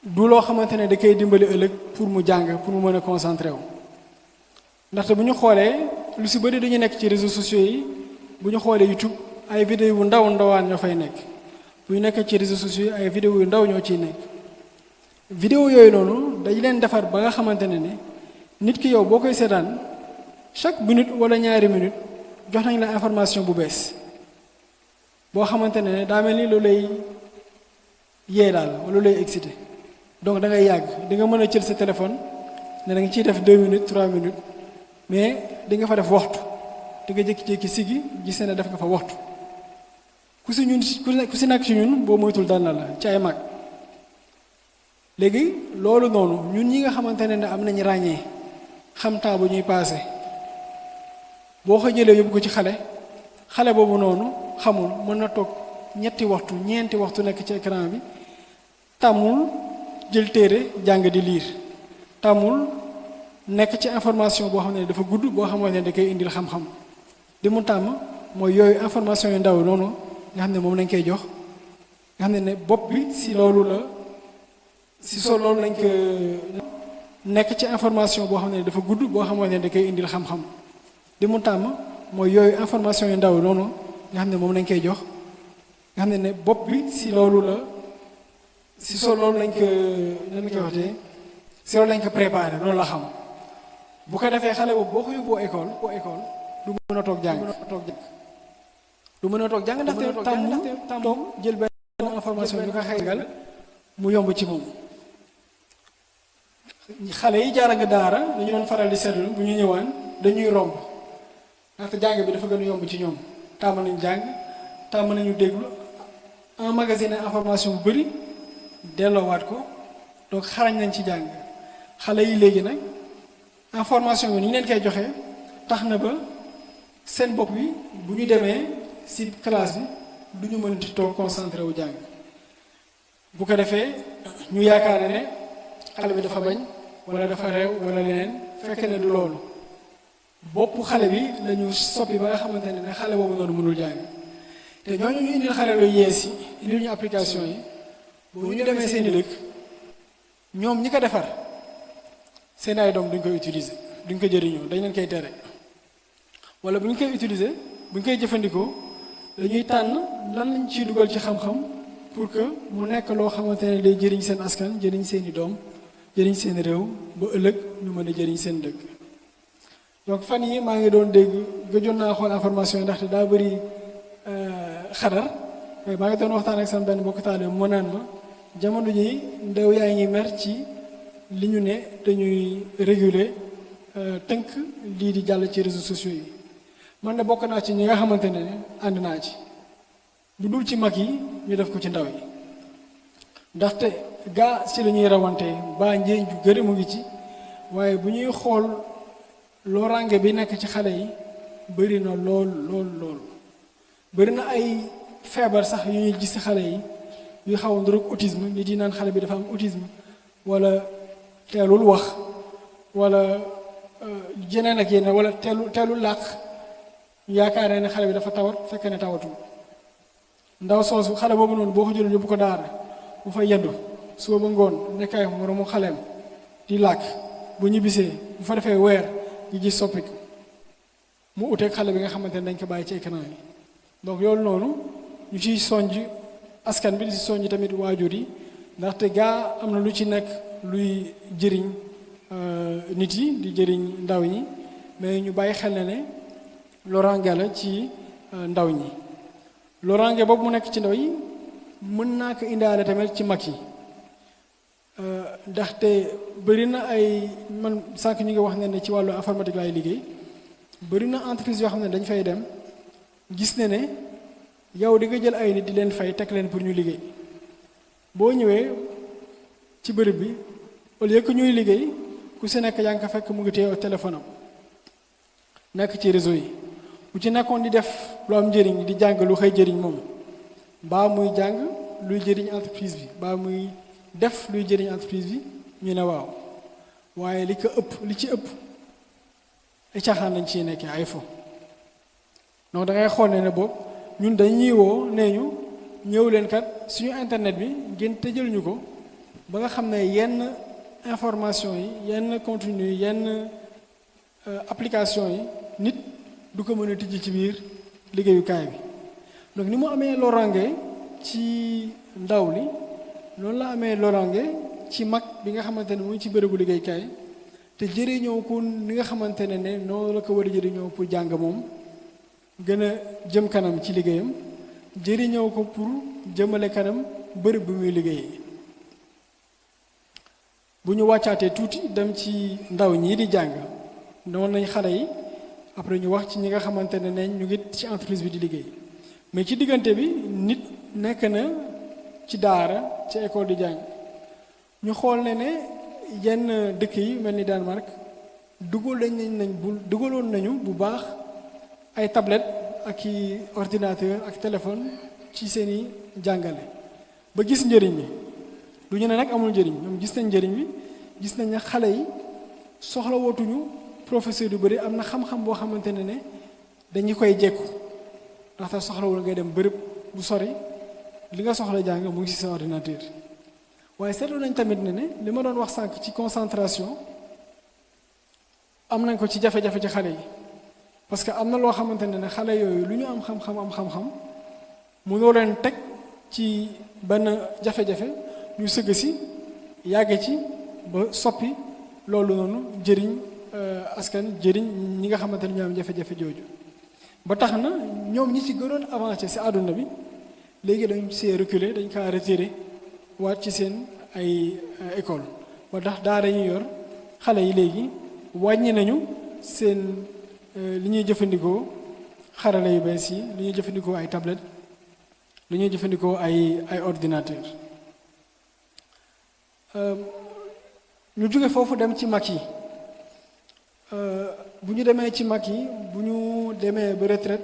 du loo xamante ne da koy dimbali ëllëg pour mu jàng pour mu mën a concentré wu ndaxte bu ñu xoolee lu si bëri dañu nekk ci réseaux sociaux yi bu ñu xoolee YouTube ay vidéo yu ndawaan ñoo fay nekk bu ñu nekkee ci réseaux sociaux yi ay vidéo yu ndaw ñoo ciy nekk vidéo yooyu noonu dañ leen defar ba nga xamante ne nit ki yow boo koy seetaan chaque minute wala ñaari minute jox nañ la information bu bees boo xamante ne daa mel ni loolu lay yee daal wala loolu lay excité donc da ngay yàgg di nga mën a jël sa téléphone ne da nga ciy def 2 minutes 3 minutes mais di nga fa def waxtu di nga jékki-jékki sigi gis ne def nga fa waxtu ku si nekk ci ñun boo moytul dal na la ci ay mag léegi loolu noonu ñun ñi nga xamante ne am nañ ràññee xam temps bu ñuy passé boo ko jëlee yóbbu ko ci xale boobu noonu xamul mën na toog ñeenti waxtu nekk ci écran bi tàmmul jël téere jàng di liir tàmmul nekk ci information boo xam ne dafa gudd boo xamante ne da koy indil xam-xam di mu tàmm mooy yooyu information yu ndaw noonu nga xam ne moom lañ koy jox nga xam ne bopp bi si loolu lañ ko nekk ci information boo xam ne dafa gudd boo xamante ne da koy indil xam-xam di mu tàmm mooy yooyu information yu ndaw noonu nga xam ne moom lañ koy jox nga xam ne bopp bi si loolu si so loolu lañ ko nan koy waxtee si loolu lañ ko préparé loolu la xam bu ko defee xale boobu boo ko yóbboo école du mën a toog jàng du mën a toog jàng ndaxte tàmm toog jël benn information ñu ko xëygal mu yomb ci moom xale yi jaar ak daara dañu doon faral di seetlu bu ñu ñëwaan dañuy romb ndaxte jàng bi dafa gën a yomb ci ñoom tàmm nañ jàng tàmm nañu déglu emmagasiner information bu bëri delloowaat ko donc xarañ nañ ci jàng xale yi léegi nag information bi ni ñu leen koy joxee tax na ba seen bopp bi bu ñu demee ci classe bi du ñu mën di toog concentré wu jàng bu ko defee ñu yaakaar ne xale bi dafa bañ wala dafa réew wala leneen fekk ne du loolu bopp xale bi lañu soppi ba nga xamante ne xale boobu noonu mënul jàng te ñooñu ñu indil xale lu yees yi indil ñu application yi bu ñu demee seeni dëkk ñoom ñi ko defar seen ay doom duñ koy utiliser duñ ko jëriñoo dañ leen koy tere wala bu ñu koy utiliser bu ñu koy jëfandikoo dañuy tànn lan lañ ciy dugal ci xam-xam pour que mu nekk loo xamante ne day jëriñ seen askan jëriñ seeni doom jëriñ seen réew ba ëllëg ñu mën a jëriñ seen dëkk donc fan yi maa ngi doon dégg gëjoon naa xool information yi ndaxte daa bëri xadar mais maa ngi doon waxtaan ak sama benn mbokk taale mu naan ma jamono ji ndaw yaa ngi mer ci li ñu ne dañuy réguler tënk lii di jàll ci réseaux sociaux yi man de bokk naa ci ñi nga xamante ne ànd naa ci bu dul ci mag yi ñu def ko ci ndaw yi ndaxte gaa ci la ñuy rawante baa njëriñ ju gëri mu ngi ci waaye bu ñuy xool loraange bi nekk ci xale yi bëri na lool bëri na ay feebar sax yu ñuy gis ci xale yi yu xaw a nduroog autisme nit yi naan xale bi dafa am autisme wala teelul wax wala yeneen ak yeneen wala teelul làq yaakaar ne xale bi dafa tawat fekk ne tawatul ndaw soosu xale boobu noonu boo ko jëloon yóbbu ko daara bu fa yendu suba ba ngoon nekkaay moroomu xaleem di làkk bu ñibbisee bu fa defee weer gi gis soppiku mu uteeg xale bi nga xamante ne dañ ko bàyyi ci écran yi donc loolu noonu ñu ciy sonj askan bi di si sonj tamit waajur yi ndaxte gaa am na lu ci nekk luy jëriñ nit yi di jëriñ ndaw ñi mais ñu bàyyi xel ne loraange la ci ndaw ñi loraange boobu mu nekk ci ndaw yi mën naa ko indaale tamit ci mag yi ndaxte bëri na ay man sànq ñu ngi wax ne ci wàllu informatique laay liggéey bëri na entreprise yoo xam ne dañ fay dem gis ne yow di nga jël ay nit di leen fay teg leen pour ñu liggéey boo ñëwee ci bërëb bi au lieu que ñuy liggéey ku si nekk yaa ngi ko fekk mu ngi téye téléphone am nekk ci réseau yi bu ci nekkoon di def lu am njëriñ di jàng lu xëy jëriñ moom baa muy jàng luy jëriñ entreprise bi baa muy def luy jëriñ entreprise bi ñu ne waaw waaye li ci ëpp ay caaxaan lañ ciy nekkee ay fo donc da ngay xool ne boobu ñun dañuy woo nee ñu ñëw leen kat suñu internet bi ngeen tëjal ñu ko ba nga xam ne yenn information yi yenn contenu yi yenn application yi nit du ko mën a tijji ci biir liggéeyukaay bi donc ni mu amee loraange ci ndaw li noonu la amee loraange ci mag bi nga xamante ne mu ngi ci bërëbu liggéeykaay te jëriñoo ko ni nga xamante ne noonu la ko war a jëriñoo pour jàng moom gën a jëm kanam ci liggéeyam jëriñoo ko pour jëmale kanam bërëb bi muy liggéeyee bu ñu wàccaatee tuuti dem ci ndaw ñii di jàng noonu nañ xale yi après ñu wax ci ñi nga xamante ne ñu ngi ci entreprise bi di liggéey mais ci diggante bi nit nekk na ci daara ci école di jàng ñu xool ne yenn dëkk yi mel ni Danemark dugaloon nañu bu baax ay tablette ak i ordinateur ak téléphone ci seeni jàngale ba gis njëriñ bi du ñu ne nag amul njëriñ ñoom gis nañ njëriñ bi gis nañ ne xale yi soxla wootuñu professeur yu bëri am na xam-xam boo xamante ne dañu koy jekku ndaxte soxlawul ngay dem bërëb bu sori li nga soxla jàng mu ngi ci sa ordinateur waaye seetlu nañ tamit ne li ma doon wax sànq ci concentration am nañ ko ci jafe-jafe ci xale yi parce que am na loo xamante ne xale yooyu lu ñu am xam-xam mënoo leen teg ci benn jafe-jafe ñu sëgg si yàgg ci ba soppi loolu noonu jëriñ askan jëriñ ñi nga xamante ne ñoo am jafe-jafe jooju ba tax na ñoom ñi ci gënoon avancé si àdduna bi léegi dañ see reculer dañ kaa retiré waat ci seen ay école ba tax daara ñu yor xale yi léegi wàññi nañu seen li ñuy jëfandikoo xarala yu bees yi li ñuy jëfandikoo ay tablette li ñuy jëfandikoo ay ordinateur ñu jóge foofu dem ci mag yi bu ñu demee ci mag yi bu ñu demee ba retraite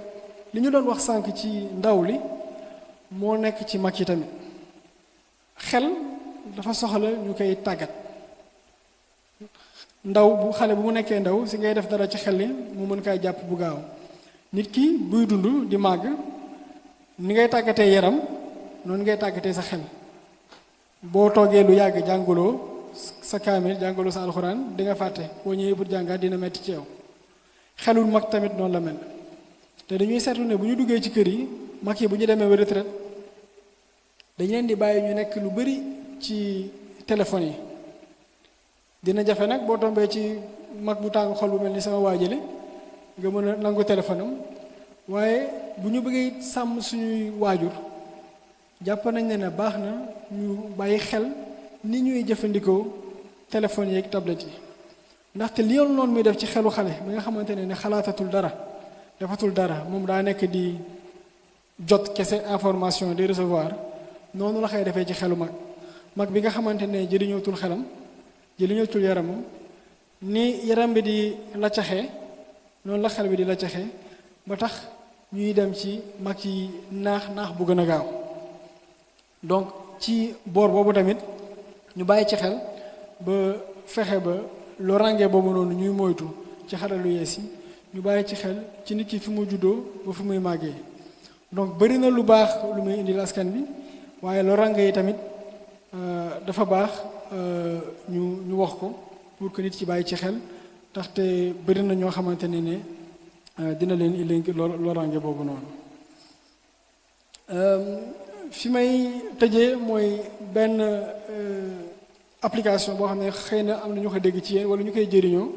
li ñu doon wax sànq ci ndaw li moo nekk ci mag yi tamit xel dafa soxla ñu koy tàggat ndaw bu xale bu mu nekkee ndaw si ngay def dara ci xel li mu mën kaa jàpp bu gaaw nit ki buy dund di màgg ni ngay tàggatee yaram noonu ngay tàggatee sa xel boo toogee lu yàgg jànguloo sa kaamil jàngaloo sa alxuraan di nga fàtte boo ñëwee pour jàngaat dina metti ci yow xelul mag tamit noonu la mel te dañuy seetlu ne bu ñu duggee ci kër yi mag yi bu ñu demee ba retraite dañ leen di bàyyi ñu nekk lu bari ci téléphone yi dina jafe nag boo tombee ci mag bu tàng xol bu mel ni sama waajale nga mën a nangu téléphone am waaye bu ñu bëggee sàmm suñuy waajur jàpp nañ ne baax na ñu bàyyi xel ni ñuy jëfandikoo téléphone yeeg tablette yi ndaxte li yoon noonu muy def ci xelu xale bi nga xamante ne xalaatatul dara defatul dara moom daa nekk di jot kese information di recevoir noonu la xëy defee ci xelu mag bi nga xamante ne jëriñootul xelam jëriñootul yaramam ni yaram bi di laccaxee noonu la xel bi di laccaxee ba tax ñuy dem ci mag yi naax bu gën a gaaw donc ci boor boobu tamit ñu bàyyi ci xel ba fexe ba lorange boobu noonu ñuy moytu ci xaralu yees yi ñu bàyyi ci xel ci nit ki fi mu juddoo ba fi muy màggee donc bari na lu baax lu muy indil askan bi waaye lorange yi tamit dafa baax ñu wax ko pour que nit ci bàyyi ci xel ndaxte bari na ñoo xamante ne dina leen indil lorange boobu noonu fi may tëjee mooy benn application boo xam ne xëy na am na ñu ko dégg ci yéen wala ñu koy jëriñoo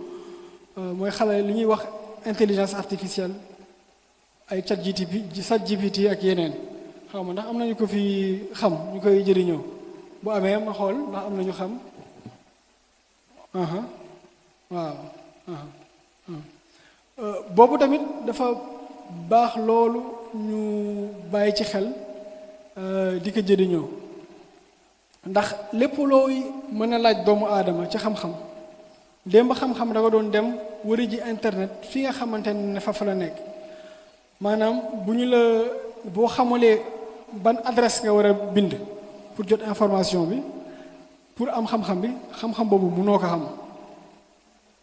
mooy xale li ñuy wax intelligence artificielle ay ChatGPT ak yeneen xaw ma ndax am nañu ko fi xam ñu koy jëriñoo bu amee ma xool ndax am na ñu xam waaw boobu tamit dafa baax loolu ñu bàyyi ci xel di ko jëriñoo ndax lépp looy mën a laaj doomu aadama ci xam-xam démb xam-xam da nga doon dem wari ji internet fi nga xamante ne fa la nekk maanaam bu ñu la boo xamulee ban adresse nga war a bind pour jot information bi pour am xam-xam bi xam-xam boobu mënoo ko xam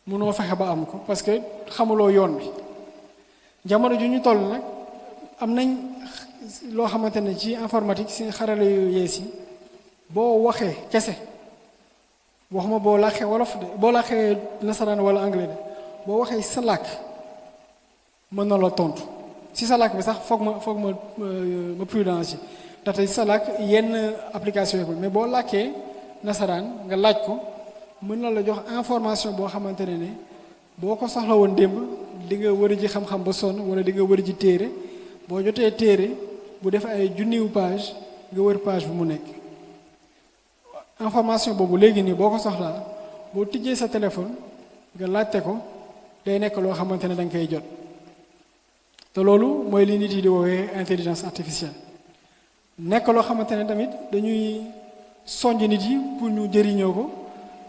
mënoo fexe ba am ko parce que xamuloo yoon bi jamono ju ñu toll nag am nañ loo xamante ne ci informatique si xarala yu yees yi boo waxee kese waxuma boo làkkee wolof de boo làkkee nasaraan wala anglais de boo waxee sa làkk mën na la tontu si sa làkk bi sax foog ma prudence yi ndaxte si sa làkk yenn application yi ko mais boo làkkee nasaraan nga laaj ko mën na la jox information boo xamante ne boo ko soxla woon démb di nga wër ji xam-xam ba sonn wala di nga wër ji téere boo jotee téere bu def ay junniwu page nga wër page bu mu nekk information boobu léegi nii boo ko soxlaa boo tijjee sa téléphone nga laajte ko day nekk loo xamante ne da nga koy jot te loolu mooy li nit yi di woowee intelligence artificielle nekk loo xamante ne tamit dañuy sonj nit yi pour ñu jëriñoo ko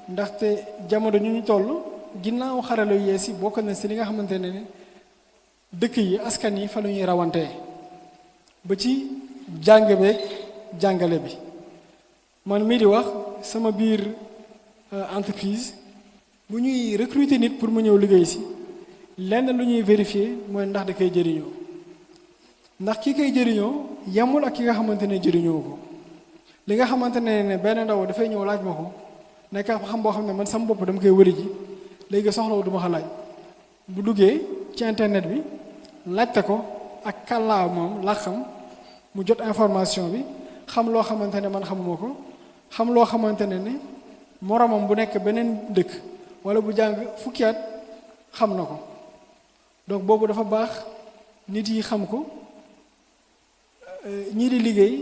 ndaxte jamono ñu ñu toll ginnaaw xarala yu yees yi bokk na si li nga xamante ne dëkk yi askan yi fa la ñuy rawantee ba ci jàng beeg jàngale bi man mii di wax sama biir entreprise bu ñuy recruter nit pour mu ñëw liggéey si lenn lu ñuy vérifier mooy ndax da koy jëriñoo ndax ki koy jëriñoo yamul ak ki nga xamante ne jëriñoo ko li nga xamante ne benn ndaw dafay ñëw laaj ma ko nekk xam boo xam ne man sama bopp dama koy wëri ji léegi soxlawu duma ko laaj bu duggee ci internet bi laajte ko ak kàllaa moom laa xam mu jot information bi xam loo xamante ne man xamuma ko xam loo xamante ne moromam bu nekk beneen dëkk wala bu jàng fukki at xam na ko donc boobu dafa baax nit yi xam ko ñii di liggéey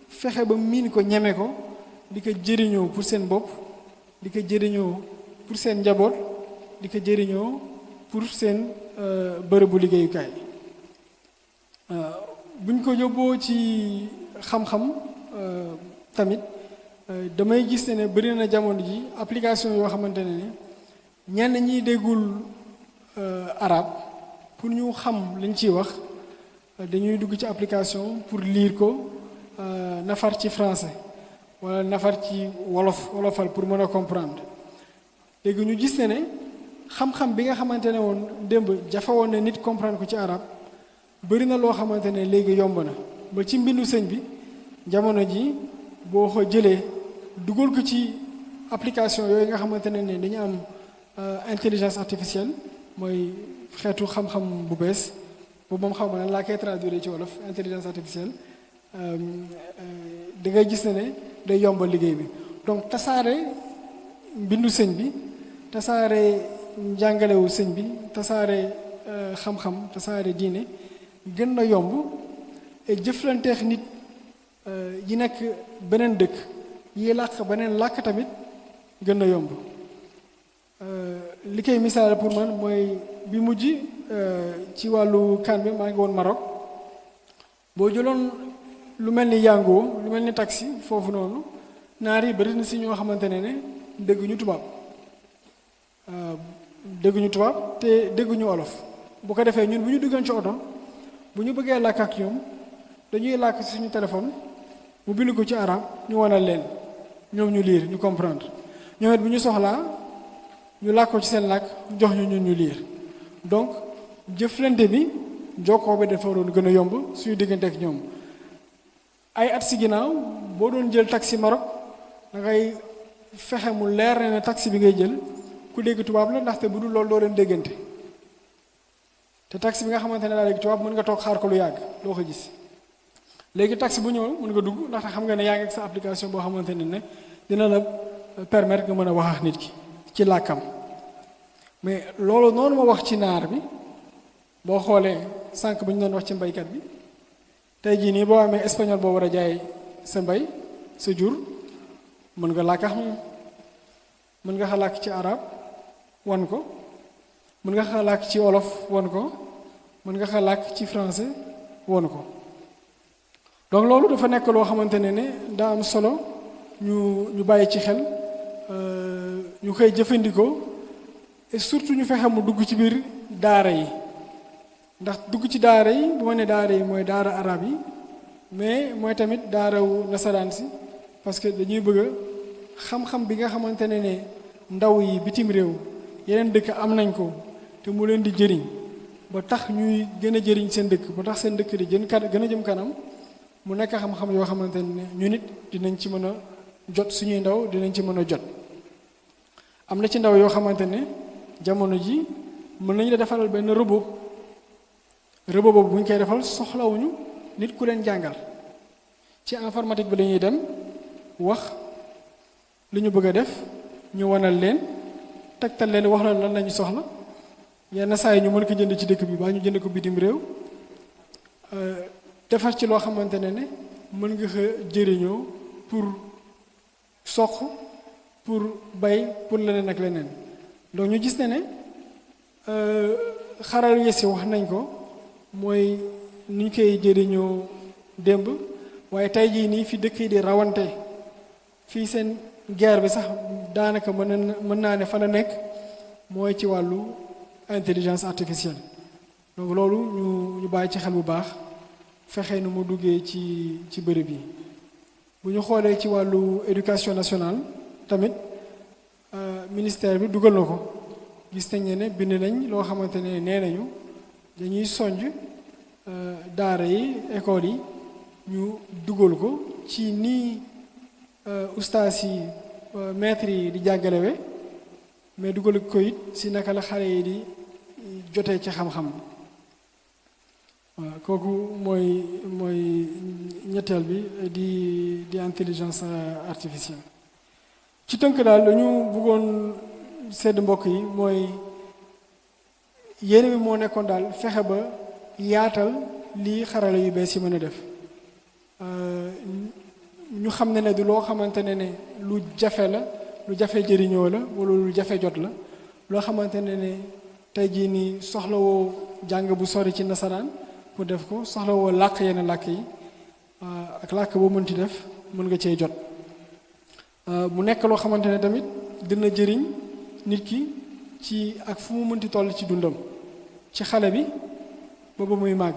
fexe ba miin ko ñeme ko di ko jëriñoo pour seen bopp di ko jëriñoo pour seen njaboot di ko jëriñoo pour seen bërëbu liggéeyukaay buñ ko yóbboo ci xam-xam tamit damay gis ne bëri na jamono ji application yoo xamante ne ñenn ñiy déggul arabe pour ñu xam liñ ciy wax dañuy dugg ci application pour lire ko nafar ci français wala nafar ci wolofal pour mën a comprendre léegi ñu gis ne xam-xam bi nga xamante ne woon démb jafe woon na nit comprendre ko ci arabe bëri na loo xamante ne léegi yomb na ba ci mbindu sëñ bi jamono ji boo ko jëlee dugal ko ci application yooyu nga xamante ne dañu am intelligence artificielle mooy xeetu xam-xam bu bees boobu moom xaw ma nan laa koy traduire ci wolof intelligence artificielle da ngay gis ne day yombal liggéey bi donc tasaare mbindu sëñ bi tasaare njàngalewu sëñ bi tasaare xam-xam tasaare diine gën na yomb et jëflanteex nit yi nekk beneen dëkk yi làkk beneen làkk tamit gën na yomb li koy misaal pour man mooy bi mujj ci wàllu kan bi maa ngi woon Maroc boo jëloon lu mel ni Yango lu mel ni taxi foofu noonu naar yi bari na si ñoo xamante ne dégguñu tubaab dégguñu tubaab te dégguñu olof bu ko defee ñun bu ñu duggoon ci oto bu ñu bëggee làkk ak ñoom dañuy làkk ci suñu téléphone mu bind ko ci arab ñu wanal leen ñoom ñu lire ñu comprendre ñoom it bu ñu soxlaa ñu làkk ko ci seen làkk jox ñu ñun ñu lire donc jëflante bi jokkoo bi dafa waroon gën a yomb suñu diggante ak ñoom ay at si ginnaaw boo doon jël taxi Maroc da ngay fexe mu leer ne taxi bi ngay jël ku dégg tubaab la ndaxte bu dul loolu doo leen déggante te taxi bi nga xamante ne daa dégg tubaab mën nga toog xaar ko lu yàgg doo ko gis léegi taxi bu ñëw mën nga dugg ndaxte xam nga ne yaa ngi ak sa application boo xamante ne dina la permettre nga mën a wax ak nit ki ci làkkam mais loolu noonu ma wax ci naar bi boo xoolee sànq ba ñu doon wax ci mbaykat bi tey jii nii boo amee espagnol boo war a jaay sa mbay sa jur mën nga làkk ak moom mën nga xalaat ci arab wan ko mën nga xalaat ci wolof wan ko mën nga xalaat ci français wan ko donc loolu dafa nekk loo xamante ne daa am solo ñu bàyyi ci xel ñu koy jëfandikoo et surtout ñu fexe mu dugg ci biir daara yi ndax dugg ci daara yi bu ma ne daara yi mooy daara arab yi mais mooy tamit daarawu nasaraan si parce que dañuy bëgg xam-xam bi nga xamante ne ndaw yi bitim réew yeneen dëkk am nañ ko te mu leen di jëriñ ba tax ñuy gën a jëriñ seen dëkk ba tax seen dëkk di gën a jëm kanam mu nekk xam-xam yoo xamante ne ñu nit dinañ ci mën a jot suñuy ndaw dinañ ci mën a jot am na ci ndaw yoo xamante ne jamono ji mën nañu la defaral benn robot boobu bu ñu koy defal soxlawuñu nit ku leen jàngal ci informatique bi lañuy dem wax li ñu bëgg a def ñu wanal leen tegtal leen wax la lan lañu soxla yenn saa yi ñu mën ko jënd ci dëkk bi baa ñu jënd ko bitim réew defar ci loo xamante ne mën nga ko jëriñoo pour soq pour bay pour leneen ak leneen donc ñu gis ne xaral yesi wax nañ ko mooy ni ñu koy jëriñoo démb waaye tey jii nii fi dëkk yi di rawante fii seen guerre bi sax daanaka mën naa ne fa la nekk mooy ci wàllu intelligence artificielle donc loolu ñu bàyyi ci xel bu baax fexe nu mu duggee ci bërëb yi bu ñu xoolee ci wàllu éducation nationale tamit ministère bi dugal na ko gis nañ ne bind nañ loo xamante ne nee nañu dañuy sonj daara yi école yi ñu dugal ko ci nii ustaas yi maître yi di jàngalewe mais dugal ko it si naka la xale yi di jotee ci xam-xam waaw kooku mooy ñetteel bi di intelligence artificielle. ci tënk daal dañu bëggoon sedd mbokk yi mooy yéene bi moo nekkoon daal fexe ba yaatal lii xarala yu bees yi mën a def ñu xam ne du loo xamante ne lu jafe la lu jafe jëriñoo la wala lu jafe jot la loo xamante ne tey jii nii soxlawoo jàng bu sori ci nasaraan pour def ko soxlawoo làkk yenn làkk yi ak làkk boo mënti def mën nga cee jot mu nekk loo xamante ne tamit dina jëriñ nit ki ci ak fu mu mënti toll ci dundam ci xale bi ba muy màgg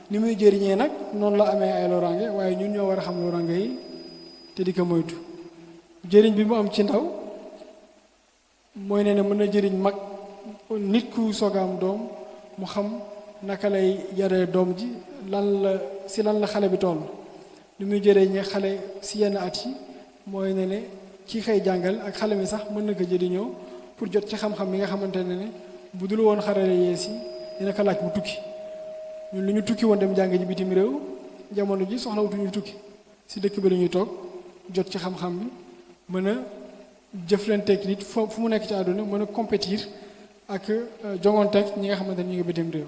ni muy jëriñee nag noonu la amee ay loraange waaye ñun ñoo war a xam loraange yi te di ko moytu jëriñ bi mu am ci ndaw mooy ne mën na jëriñ mag nit ku soog a am doom mu xam naka lay yaree doom ji lan la xale bi toll li muy jëriñee xale si yenn at yi mooy ne ki xëy jàngal ak xale mi sax mën na ko jëriñoo pour jot ci xam-xam bi nga xamante ne bu dul woon xarale yees yi dina ko laaj mu tukki ñun lu ñu tukki woon dem jàng ji bitim réew jamono ji soxlawutuñu tukki si dëkk bi la ñuy toog jot ci xam-xam bi mën a jëflanteeg nit fu mu nekk ci àdduna mën a compétir ak jongonteeg ñi nga xamante ne ñu ngi bitim réew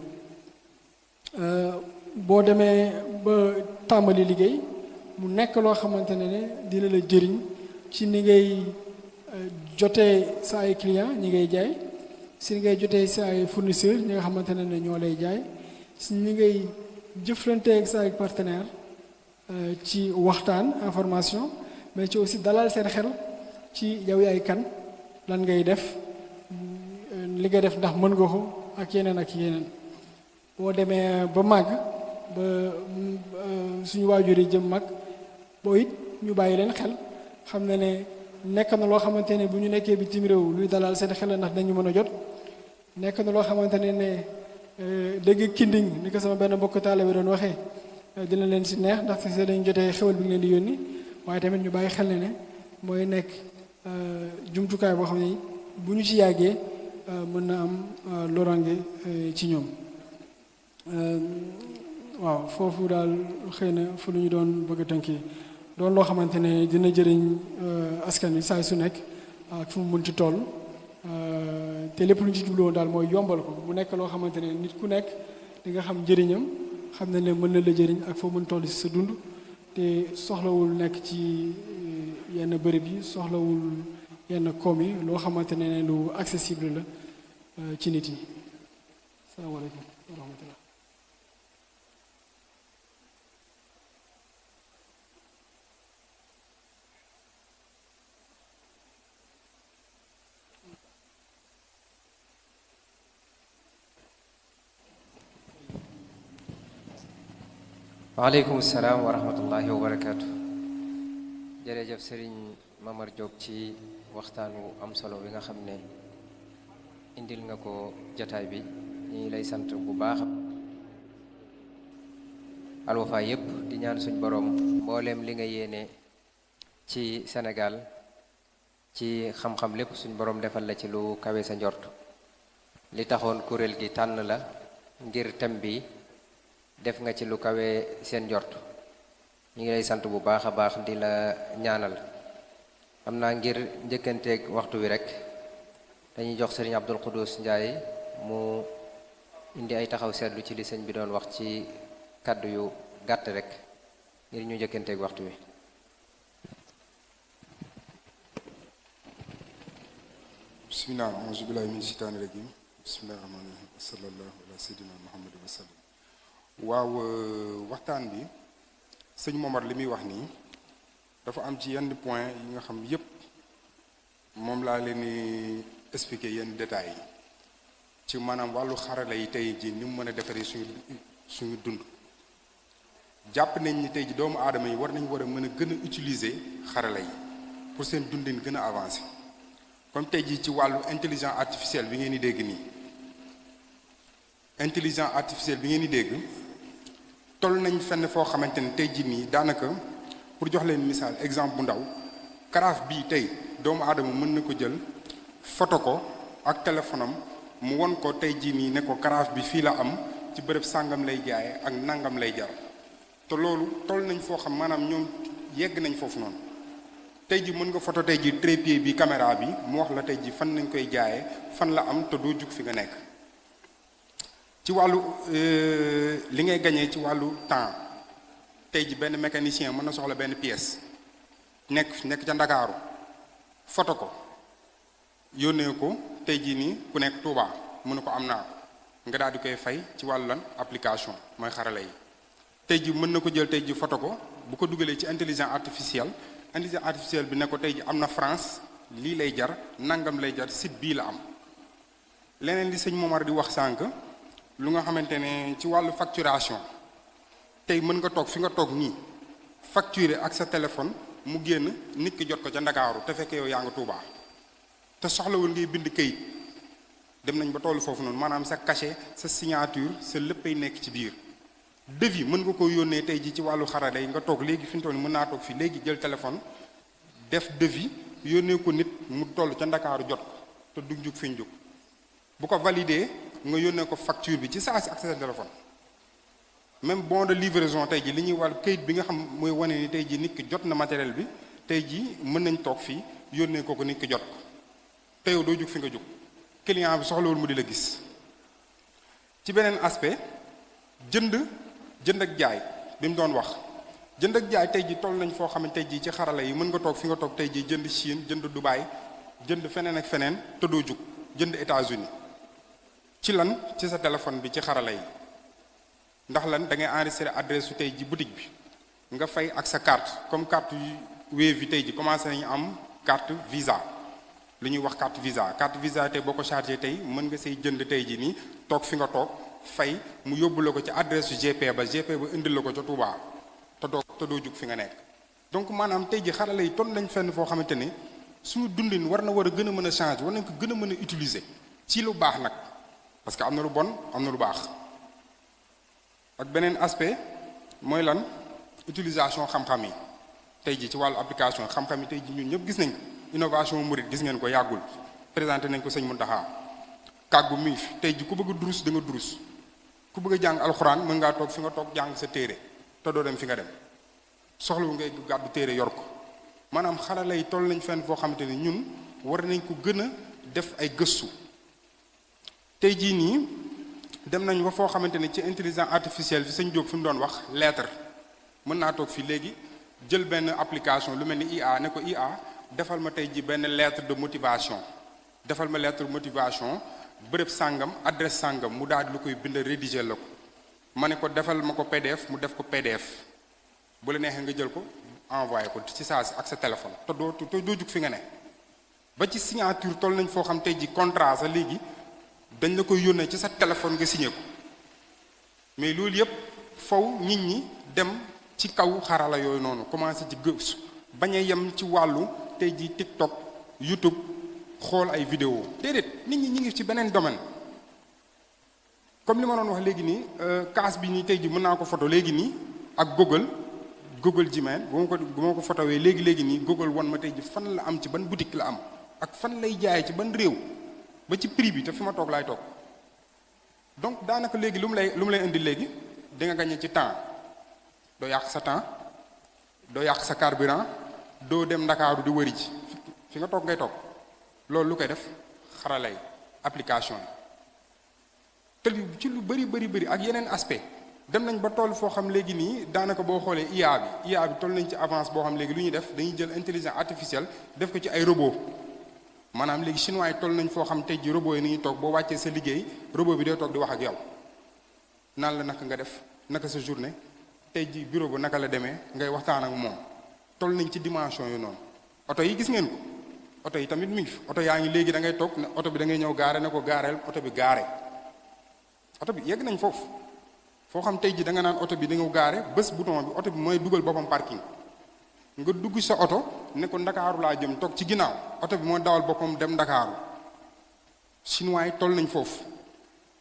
boo demee ba tàmbali liggéey mu nekk loo xamante ne dina la jëriñ ci ni ngay jotee sa ay client ñi ngay jaay si ni ngay jotee sa ay fournisseur ñi nga xamante ne ñoo lay jaay si ni ngay jëflanteeg sa ay partenaire ci waxtaan information mais ci aussi dalal seen xel ci yow yaay kan lan ngay def li ngay def ndax mën nga ko ak yeneen boo demee ba màgg ba suñu waajur yi jëm mag boo it ñu bàyyi leen xel xam ne nekk na loo xamante ne bu ñu nekkee bitim réew luy dalal seen xel ndax dañu mën a jot nekk na loo xamante ne dégg kinding ni ko sama benn mbokk taale bi doon waxee dina leen si neex ndax si dañ jotee xewal bi ngi leen di yónni waaye tamit ñu bàyyi xel ne mooy nekk jumtukaay boo xam ne bu ñu ci yàggee mën na am lorange ci ñoom waaw foofu daal xëy na fu lu ñu doon bëgg a tënkee doon loo xamante ne dina jëriñ askan wi saa su nekk ak fu mu mënti toll te lépp lu ñu ci jubluwoon daal mooy yombal ko mu nekk loo xamante ne nit ku nekk di nga xam njëriñam xam ne mën na la jëriñ ak foo mën toll si sa dund te soxlawul nekk ci yenn bërëb yi soxlawul yenn koom yi loo xamante ne lu accessible la ci nit yi salaamaaleykum wa rahmatullah waaleykum salaam wa rahmatullahi wa barakaatu. jërëjëf sëriñ Mamar Diop ci waxtaan wu am solo bi nga xam ne indil nga ko jataay bi ñu ngi lay sant bu baax Al Wafa yépp di ñaan suñ borom mbooleem li nga yéene ci Sénégal ci xam-xam lépp suñ borom defal la ci lu kawe sa njort li taxoon kuréel gi tànn la ngir thème bi def nga ci lu kawe seen njort ñu ngi lay sant bu baax a baax di la ñaanal xam naa ngir njëkkanteeg waxtu wi rek dañuy jox sëriñ Abdul Quddus Njaay mu indi ay taxaw seetlu ci li sëñ bi doon wax ci kàddu yu gàtt rek ngir ñu njëkkanteeg waxtu wi bismillah auzu billahi min shaytaani rajim bismillahi rahmaani rahim sallallahu ala sayyidina muhammad wa sallam waaw waxtaan bi sëñ Momar li muy wax nii dafa am ci yenn point yi nga xam yépp moom laa leen di expliquer yenn détails yi ci maanaam wàllu xarala yi tey ji ni mu mën a defaree suñu dund jàpp nañ ni tey ji doomu aadama yi war a mën a gën a utiliser xarala yi pour seen dundin gën a avancer comme tey ji ci wàllu intelligence artificielle bi ngeen di dégg nii intelligence artificielle bi ngeen di dégg toll nañ fenn foo xamante ne tey jii nii daanaka pour jox leen misaal exemple bu ndaw karaaf bii tey doomu aadama mën na ko jël photo ko ak téléphone am mu won ko tey jii nii ne ko karaaf bi fii la am ci bërëb sàngam lay jaaye ak nangam lay jar te loolu toll nañ foo xam maanaam ñoom yegg nañ foofu noonu tey ji mën nga photo tey ji trépied bi caméra bi mu wax la tey ji fan nañ koy jaayee fan la am te doo jug fi nga nekk ci wàllu li ngay gañee ci wàllu temps tey ji benn mécanicien mën na soxla benn pièce nekk ca Ndakaaru photo ko yónnee ko tey jii nii ku nekk Touba mu ne ko am naa ko nga daal di koy fay ci wàllu lan application mooy xarala yi tey ji mën na ko jël tey ji photo ko bu ko dugalee ci intelligence artificielle bi ne ko tey ji am na France lii lay jar nangam lay jar site bii la am leneen li sëñ Momar di wax sànq lu nga xamante ne ci wàllu facturation tey mën nga toog fi nga toog nii facturer ak sa téléphone mu génn nit ki jot ko ca Ndakaaru te fekk yow yaa nga Touba te soxlawul ngay bind kayit dem nañ ba tollu foofu noonu maanaam sa cachet sa signature sa léppay nekk ci biir devis mën nga ko yónnee tey ji ci wàllu xarala yi nga toog léegi fi mu toll mën naa toog fii léegi jël téléphone def devis yónnee ko nit mu toll ca Ndakaaru jot ko te du jug fi ñu jug bu ko validé nga yónnee ko facture bi ci saa si ak sa téléphone même bon de livraison tey ji li ñuy wàll kayit bi nga xam mooy wane ni tey ji nit ki jot na matériel bi tey ji mën nañ toog fii yónnee ko nit ki jot ko te yow doo jug fi nga jug client bi soxlawul mu di la gis ci beneen aspect jënd ak jaay bi mu doon wax jënd ak jaay tey ji toll nañ foo xam ne tey ji ci xarala yi mën nga toog fi nga toog tey ji jënd Chine jënd Dubaï jënd feneen ak feneen te doo jug jënd États-Unis ci lan ci sa téléphone bi ci xarala yi ndax lan da ngay enregistrer adresse su tey ji boutique bi nga fay ak sa carte comme carte Wave yi tey ji commencé nañu am carte Visa lu ñuy wax carte visa tey boo ko chargé tey mën nga say jënd tey ji nii toog fi nga toog fay mu yóbbu la ko ci adresse GP ba indil la ko ca Touba te doo jug fi nga nekk donc maanaam tey ji xarala yi toll nañ fenn foo xamante ni suñu dundin war a gën a mën a changer war nañ ko gën a mën a utiliser ci lu baax nag parce que am na lu bon am na lu baax ak beneen aspect mooy lan utilisation xam-xam yi tey ji ci wàllu application xam-xam yi tey ji ñun ñëpp gis nañ ko innovation murid gis ngeen ko yàggul présenté nañ ko sëñ Mountakha kàggu mi fi tey ji ku bëgg a durus da nga durus ku bëgg a jàng alxuraan mën ngaa toog fi nga toog jàng sa téere te doo dem fi nga dem soxlawu ngay gàddu téere yor ko maanaam xarala yi toll nañ fenn foo xamante ni ñun war nañ ko gën a def ay gëstu tey jii nii dem nañ ba foo xamante ni ci intelligence artificielle fi sëñ Diop fi mu doon wax lettre mën naa toog fii léegi jël benn application lu mel ni IA ne ko IA defal ma tey ji benn lettre de motivation bërëb sàngam adresse sàngam mu daal di lu koy bind rédiger la ko ma ne ko defal ma ko PDF mu def ko PDF bu la neexee nga jël ko envoyé ko ci saa si ak sa téléphone te doo jug fi nga ne ba ci signature toll nañ foo xam tey ji contrat sa léegi dañ la koy yónnee ci sa téléphone nga signé ko mais loolu yépp faw nit ñi dem ci kaw xarala yooyu noonu commencé ci gëstu bañ a yem ci wàllu tey ji TikTok YouTube xool ay vidéo déedéet nit ñi ngi ci beneen domaine comme li ma doon wax léegi nii kaas bi nii tey ji mën naa ko photo léegi nii ak Google Gmail bu ma ko photowee léegi nii Google won ma tey ji fan la am ci ban boutique la am ak fan lay jaay ci ban réew ba ci prix bi te fi ma toog laay toog donc daanaka léegi lu mu lay indi léegi di nga gagné ci temps doo yàq sa temps doo yàq sa carburant doo dem Ndakaaru di wëri ji fi nga toog ngay toog loolu lu koy def xaralay application yi te ci lu bëri ak yeneen aspect dem nañ ba toll foo xam léegi nii daanaka boo xoolee IA bi toll nañ ci avance boo xam léegi lu ñuy def dañuy jël intelligence artificielle def ko ci ay robot maanaam léegi chinois yi toll nañ foo xam tey ji robot yi ni ñuy toog boo wàccee sa liggéey robot bi day toog di wax ak yow naan la naka nga def naka sa journée tey ji bureau ba naka la demee ngay waxtaan ak moom toll nañ ci dimension yu noonu oto yi gis ngeen ko oto yi tamit mi ngi fi oto yaa ngi léegi da ngay toog ne oto bi da ngay ñëw gaare ne ko gaareel oto bi gaare oto bi yegg nañ foofu foo xam tey ji da nga naan oto bi da nga gaare bés bouton bi oto bi mooy dugal boppam parking nga dugg sa oto ne ko Ndakaaru laa jëm toog ci ginnaaw oto bi mooy dawal boppam dem Ndakaaru chinois yi toll nañ foofu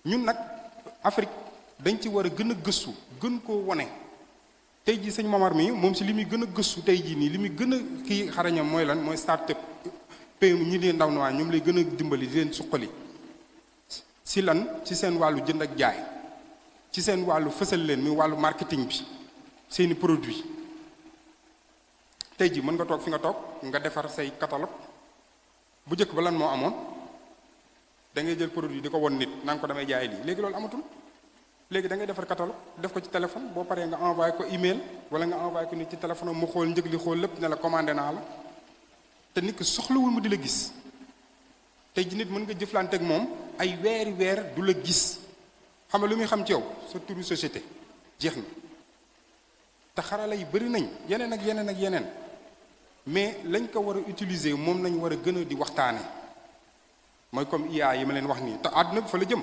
ñun nag Afrique dañ ci war a gën a gëstu gën koo wone tey ji sëñ Momar mi moom si li muy gën a gëstu tey jii nii li muy gën a kii xarañam mooy lan mooy start-up PME ñi leen ndaw na ñoom lay gën a dimbali di leen suqali si lan ci seen wàllu jënd ak jaay ci seen wàllu fësal leen muy wàllu marketing bi seeni produit tey ji mën nga toog fi nga toog nga defar say catalogue bu njëkk ba lan moo amoon da ngay jël produit di ko won nit naan ko damay jaay lii léegi loolu amatul léegi da ngay defar catalogue def ko ci téléphone boo paree nga envoyé ko email wala nga envoyé ko nit ci téléphone mu xool njëg li xool lépp ne la commandé naa la te nit ki soxlawul mu di la gis tey ji nit mën nga jëflante ak moom ay weeri weer du la gis xam nga lu muy xam ci yow sa turu société jeex na te xarala yi bëri nañ yeneen ak yeneen ak yeneen mais lañ ko war a utiliser moom lañ war a gën a di waxtaane mooy comme IA yi ma leen wax nii te àdduna bi fa la jëm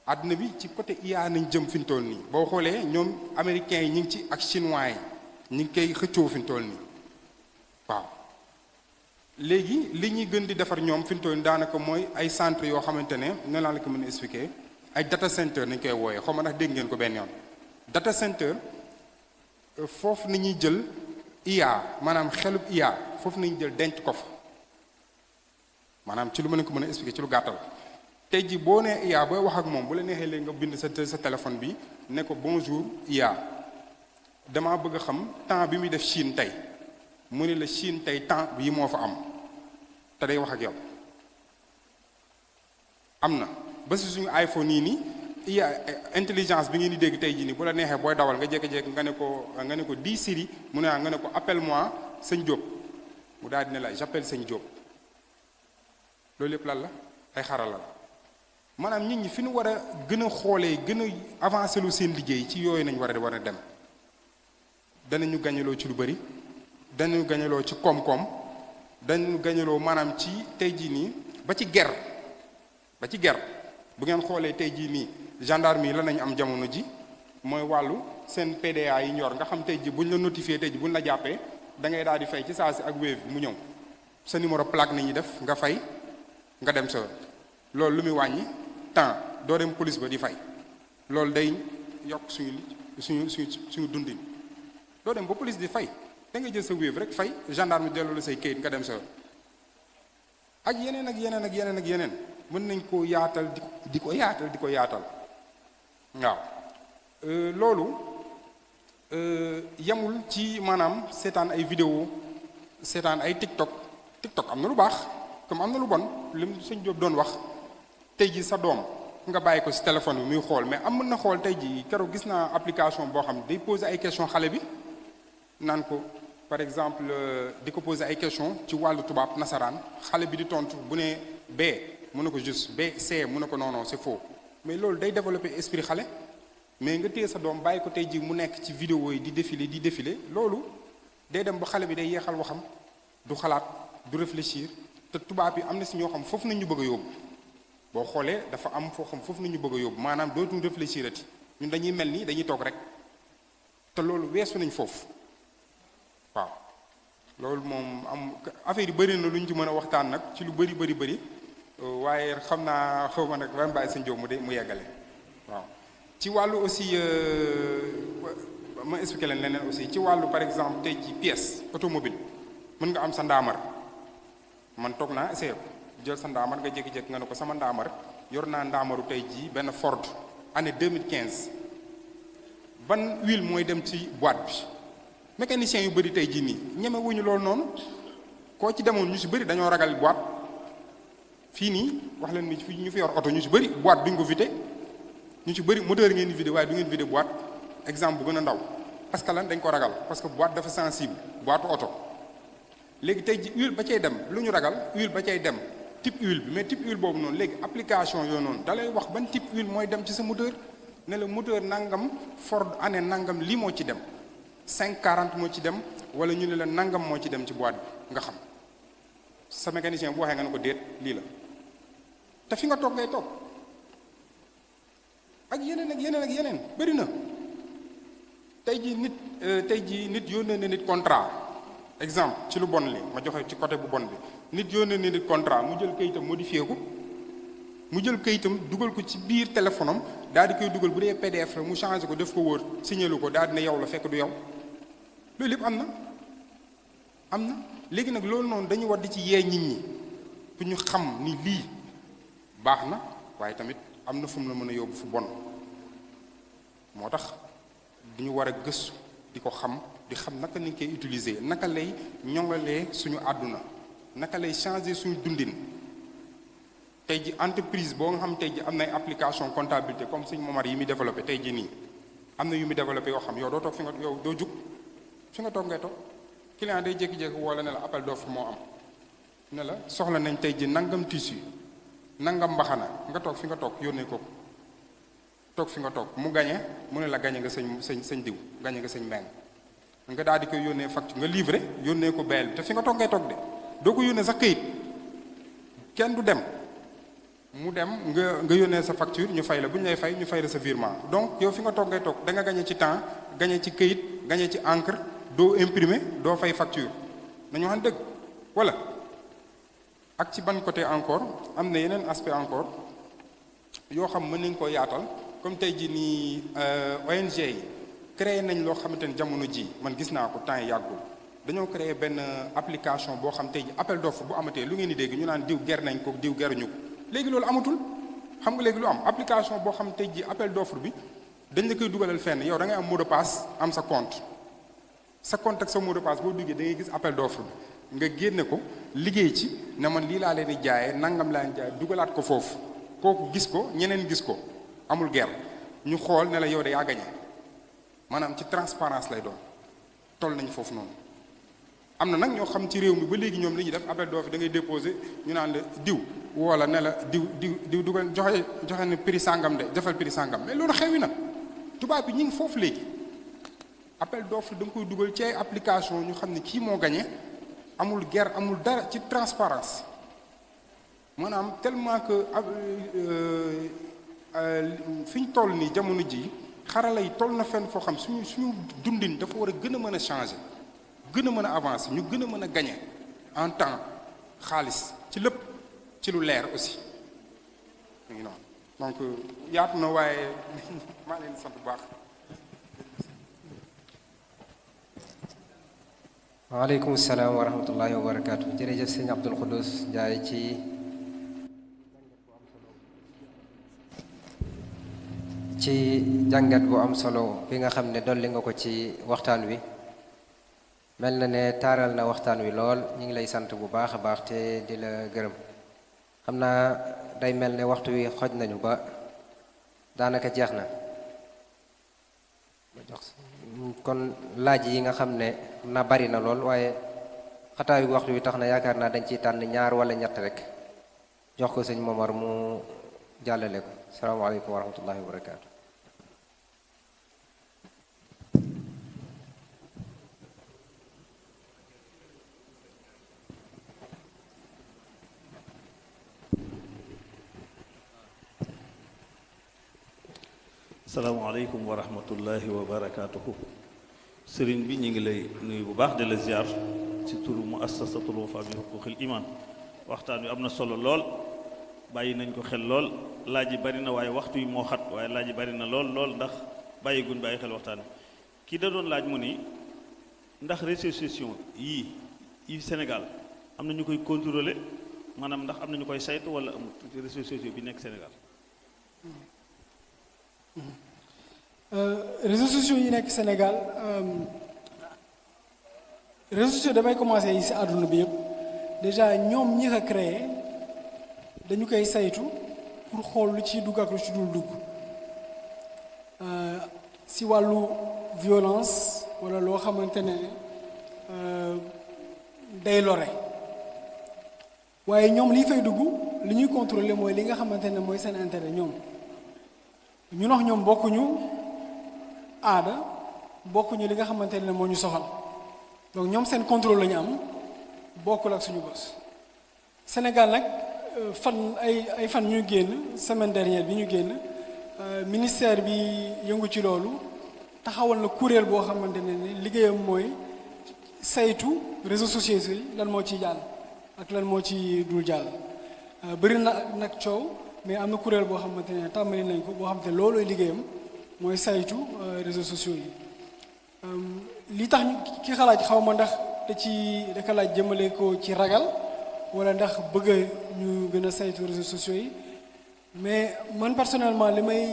àdduna bi ci côté IA nañ jëm fi ñu toll nii boo xoolee ñoom américains yi ñu ngi ci ak chinois yi ñu ngi koy xëccoo fi ñu toll nii waaw léegi li ñuy gën di defar ñoom fi ñu toll nii daanaka mooy ay centre yoo xamante ne ne laa la ko mën a expliquer ay data center nañ koy wooyee xaw ma ndax dégg ngeen ko benn yoon data center foofu nañuy jël IA maanaam xelub IA foofu nañuy jël denc ko fa maanaam ci lu ma leen ko mën a expliquer ci lu gàttal tey jii boo nee IA booy wax ak moom bu la neexee léegi nga bind sa téléphone bi ne ko bonjour IA damaa bëgg a xam temps bi muy def Chine tey mu ne la Chine tey temps bii moo fa am te day wax ak yow am na ba si suñu iPhone yii nii IA intelligence bi ngeen di dégg tey jii nii bu la neexee booy dawal nga jékki-jékki nga ne ko di Siri mu ne nga ne ko appelle moi sëñ Diop mu daal di ne la j'appelle sëñ Diop loolu yëpp lan la ay xarala la maanaam nit ñi fi ñu war a gën a xoolee gën a avancé lu seen liggéey ci yooyu nañ war a dem danañu gañaloo ci lu bëri danañu gañaloo ci koom-koom danañu gañaloo maanaam ci tey jii nii ba ci ger bu ngeen xoolee tey jii nii gendarme yi la nañu am jamono ji mooy wàllu seen PDA yi ñor nga xam tey ji buñ la notifié tey ji buñ la jàppee da ngay daal di fay ci saa si ak Wave mu ñëw sa numéro plaque nañuy def nga fay nga dem sa loolu lu muy wàññi temps doo dem police ba di fay loolu day yokk suñu dundin doo dem ba police di fay da ngay jël sa Wave rek fay gendarme delloo la say kayit nga dem sa ak yeneen ak yeneen ak yeneen ak yeneen mën nañ koo yaatal di ko yaatal waaw loolu yemul ci maanaam seetaan ay vidéo seetaan ay TikTok am na lu baax comme am na lu bon lim sëñ Diop doon wax tey ji sa doom nga bàyyi ko ci téléphone bi muy xool mais am mën na xool tey ji keroog gis naa application boo xam ne day poser ay question xale bi naan ko par exemple di ko poser ay question ci wàllu tubaab nasaraan xale bi di tontu bu ne B mu ne ko juste B C mu ne ko non c'est faux mais loolu day développer esprit xale mais nga téye sa doom bàyyi ko tey ji mu nekk ci vidéo yi di défiler loolu day dem ba xale bi day yeexal waxam du xalaat du réfléchir te tubaab yi am na si ñoo xam foofu nañ ñu bëgg a yóbbu boo xoolee dafa am foo xam foofu nañ ñu bëgg a yóbbu maanaam dootuñu réfléchir ati ñun dañuy mel ni dañuy toog rek te loolu weesu nañ foofu waaw loolu moom am affaire yi bëri na lu ñu ci mën a waxtaan nag ci lu bëri waaye xam naa xaw ma nag ban bàyyi sa njóob mu yeggale waaw ci wàllu aussi ma expliqué leen leneen aussi ci wàllu par exemple tey ci pièce automobile mën nga am sa ndaamar man toog naa essayé ko jël sa ndaamar nga jékki-jékki nga ne ko sama ndaamar yor naa ndaamaru tey jii benn Ford année 2015 ban huile mooy dem ci boîte bi mécanicien yu bëri tey jii nii ñeme wuñu loolu noonu koo ci demoon ñu si bëri dañoo ragal boîte fii nii wax leen ni ñu fi yor oto ñu si bëri boîte duñ ko vidé ñu ci bëri moteur ngeen di vidé waaye du ngeen vidé boîte exemple bu gën a ndaw parce que lan dañ ko ragal parce que boîte dafa sensible boîte oto léegi tey ji huile ba cay dem lu ñu ragal huile ba cay dem type huile bi mais type huile boobu noonu léegi application yooyu noonu da lay wax ban type huile mooy dem ci sa moteur ne la moteur nangam Ford année nangam lii moo ci dem 540 moo ci dem wala ñu ne la nangam moo ci dem ci boîte bi nga xam sa mécanicien bu waxee nga ne ko déet lii la te fi nga toog ngay toog ak yeneen bëri na tey jii nit yónnee na nit contrat exemple ci lu bon li ma joxe ci côté bu bon bi nit yónnee na nit contrat mu jël kayitam modifié ko mu jël kayitam dugal ko ci biir téléphone am daal di koy dugal bu dee PDF la mu changé ko def ko wóor signalé ko daal di ne yow la fekk du yow loolu yëpp am na léegi nag loolu noonu dañu war di ci yee nit ñi pour ñu xam ni lii baax na waaye tamit am na fu mu la mën a yóbbu fu bon moo tax duñu war a gëstu di ko xam di xam naka ni koy utiliser naka lay ñongalee suñu àdduna naka lay changer suñu dundin tey ji entreprise boo nga xam tey ji am na ay application comptabilité comme suñu Momar yi muy développé tey ji nii am na yu muy développé yoo xam yow doo toog fi nga yow doo jug fi nga toog ngay toog client day jékki-jékki woo la ne la appel d'offre moo am ne la soxla nañ tey ji nangam tissu nangam mbaxana nga toog fi nga toog yónnee ko toog fi nga toog mu gañe mu ne la gañe nga sëñ diw gañe nga sëñ mbeng nga daal di koy yónnee facture nga livré yónnee ko beel bi te fi nga toog ngay toog de doo ko yónnee sax këyit kenn du dem mu dem nga yónnee sa facture ñu fay la bu ñu lay fay ñu fay la sa virement donc yow fi nga toog ngay toog da nga gañe ci temps gañe ci këyit gañe ci encre doo imprimer doo fay facture nañu xam dëgg wala ak ci ban côté encore am na yeneen aspect encore yoo xam mën nañ koo yaatal comme tey ji nii ONG yi créé nañ loo xamante ni jamono ji man gis naa ko temps yi yàggul dañoo créé benn application boo xam tey ji appel d'offre bu amatee lu ngeen di dégg ñu naan diw ger nañ ko diw geruñu ko léegi loolu amatul xam nga léegi lu am application boo xam tey ji appel d'offre bi dañ la koy dugalal fenn yow da ngay am mot de passe am sa compte ak sa mot de passe boo duggee da ngay gis appel d'offre bi nga génne ko liggéey ci ne man lii laa leen di jaayee nangam laa leen jaayee dugalaat ko foofu kooku gis ko ñeneen gis ko amul ger ñu xool ne la yow de yaa gañe maanaam ci transparence lay doon toll nañ foofu noonu am na nag ñoo xam ci réew mi ba léegi ñoom li ñuy def appel d'offre da ngay déposer ñu naan la diw wala ne la diw dugal joxe ne prix sàngam de defal prix sàngam mais loolu xewi na tubaab bi ñu ngi foofu léegi appel d'offre da nga koy dugal ci ay application ñu xam ne kii moo gañe amul guerre amul dara ci transparence maanaam tellement que fi ñu toll nii jamono ji xarala yi toll na fenn foo xam suñu dundin dafa war a gën a mën a changer gën a mën a avancer ñu gën a mën a gagner en temps xaalis ci lépp ci lu leer aussi ngi noonu donc yaatu na waaye maa leen sant bu baax. waaleykum salaam wa rahmatullahi wa barakaatu jërëjëf sëñ Abdul Xuddus Njaay ci jàngat bu am solo bi nga xam ne dolli nga ko ci waxtaan wi mel na ne taaral na waxtaan wi lool ñu ngi lay sant bu baax a baax te di la gërëm xam naa day mel ne waxtu wi xoj nañu ba daanaka jeex na kon laaj yi nga xam ne na bari na lool waaye xataayu waxtu wi tax na yaakaar naa dañ ciy tànn ñaar wala ñett rek jox ko sëñ Momar mu jàllale ko salaamaaleykum wa rahmatullahi wa barakaatu. salaamaaleykum wa rahmatullahi wa barakaatuhu. sëriñ bi ñu ngi lay nuyu bu baax de la ziar ci turu muassasatul wafa bi huquqil iman waxtaan wi am na solo lool bàyyi nañ ko xel lool laaj yi bari na waaye waxtu yi moo xat waaye laaj yi bari na lool ndax bàyyi guñ bàyyi xel waxtaan wi kii da doon laaj mu ni ndax réseaux sociaux yi Sénégal am na ñu koy contrôler maanaam ndax am na ñu koy saytu wala amul réseaux sociaux bi nekk Sénégal. réseaux sociaux yi nekk Sénégal réseaux sociaux damay commencer yi ci àdduna bi yëpp déjà ñoom ñi ko créé dañu koy saytu pour xool lu ci dugg ak lu ci dul dugg ci wàllu violence walla loo xamante ne day lore waaye ñoom li fay dugg li ñuy contrôler mooy li nga xamante ne mooy seen intérêt ñoom ñu wax ñoom bokkuñu aada bokkuñu li nga xamante ne moo ñu soxal donc ñoom seen contrôle la ñu am bokkul ak suñu bos Sénégal nag ay fan ñu génn semaine dernière bi ñu génn ministère bi yëngu ci loolu taxawal na kuréel boo xamante ne liggéeyam mooy saytu réseaux sociaux yi lan moo ciy jàll ak lan moo ci dul jàll bëri na nag coow mais am na kuréel boo xamante ne tàmbali nañ ko boo xamante ne loolooy liggéeyam mooy saytu réseaux sociaux yi li tax ki xalaat xaw ma ndax da ka laaj jëmale ko ci ragal wala ndax bëgg ñu gën a saytu réseaux sociaux yi mais man personnellement li may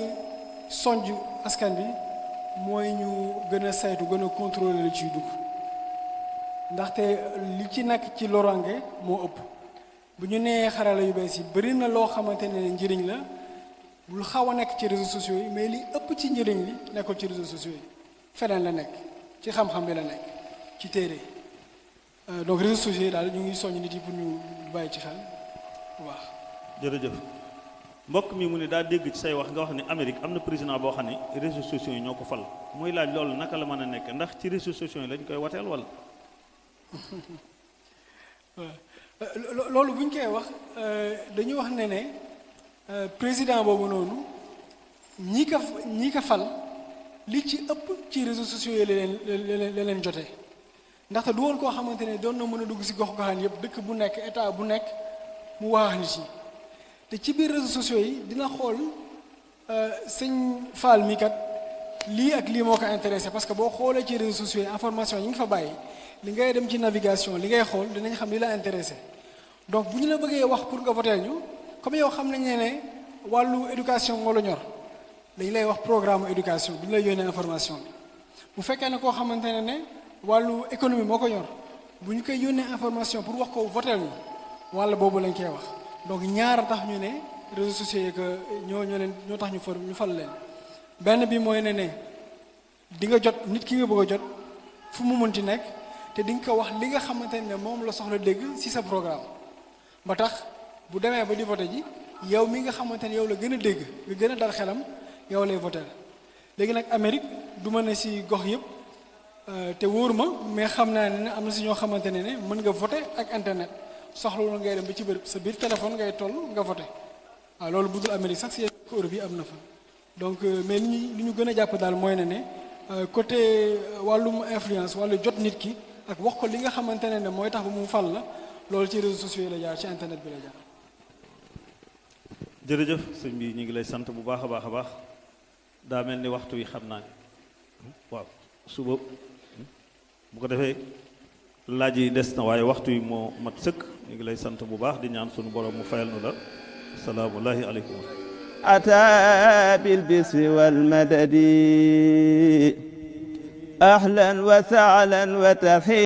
sonj askan bi mooy ñu gën a saytu gën a contrôler li ciy dugg ndaxte li ci nekk ci lorange moo ëpp bu ñu nee xarala yu bees yi bëri na loo xamante ne njëriñ la lu xaw a nekk ci réseaux sociaux yi mais li ëpp ci njëriñ li nekkul ci réseaux sociaux yi feneen la nekk ci xam-xam bi la nekk ci téere donc réseaux sociaux yi daal ñu ngi soññ nit yi pour ñu bàyyi ci xel bu baax. jërëjëf mbokk mi mu ne daa dégg ci say wax nga wax ne Amérique am na président boo xam ne réseaux sociaux yi ñoo ko fal muy laaj loolu naka la mën a nekk ndax ci réseaux sociaux yi lañ koy wateel wala. loolu bu ñu koy wax dañu wax ne président boobu noonu ñi ko fal li ci ëpp ci réseaux sociaux yi la leen jotee ndaxte du woon koo xamante ne doon na mën a dugg si gox-goxaan yëpp dëkk bu nekk état bu nekk mu wax nit yi te ci biir réseaux sociaux yi dina xool sëñ Fall mi kat lii ak lii moo ko intéressé parce que boo xoolee ci réseaux sociaux yi information yi nga fa bàyyi li ngay dem ci navigation li ngay xool dinañ xam li la intéressé donc bu ñu la bëggee wax pour nga voter ñu comme yow xam nañ ne wàllu éducation moo la ñor dañ lay wax programme éducation bu ñu lay yónnee information bi bu fekkee ne koo xamante ne wàllu économie moo ko ñor bu ñu koy yónnee information pour wax ko voter ñu wàll boobu lañ koy wax donc ñaar tax ñu ne réseaux sociaux yi que ñoo tax ñu fal leen benn bi mooy ne di nga jot nit ki nga bëgg a jot fu mu mënti nekk te di nga ko wax li nga xamante ne moom la soxla dégg ci sa programme ba tax bu demee ba di voté ji yow mi nga xamante ne yow la gën a dégg nga gën a dal xelam yow lay voté léegi nag Amérique du ma ne ci gox yëpp te wóor ma mais xam naa ne am na ci ñoo xamante ne mën nga voté ak internet soxla ngay dem ba ci bërëb sa biir téléphone ngay toll nga voté waaw loolu budul Amérique sax ci Europe yi am na fa donc mais li ñu gën a jàpp daal mooy ne côté wàllum influence wàllu jot nit ki ak wax ko li nga xamante ne mooy tax ba mu fal la loolu ci réseaux sociaux yi la jaar ci internet bi la jaar. jërëjëf sëñ bi ñu ngi lay sant bu baax a baax a baax daa mel ni waxtu wi xam naa ne waaw suba bu ko defee laaj yi des na waaye waxtu wi moo mat sëkk ñu ngi lay sant bu baax di ñaan sunu borom mu fayal nu la asalaamullahi aleykum. أتى بالبسر والمدد أهلا وسهلا وترحيبا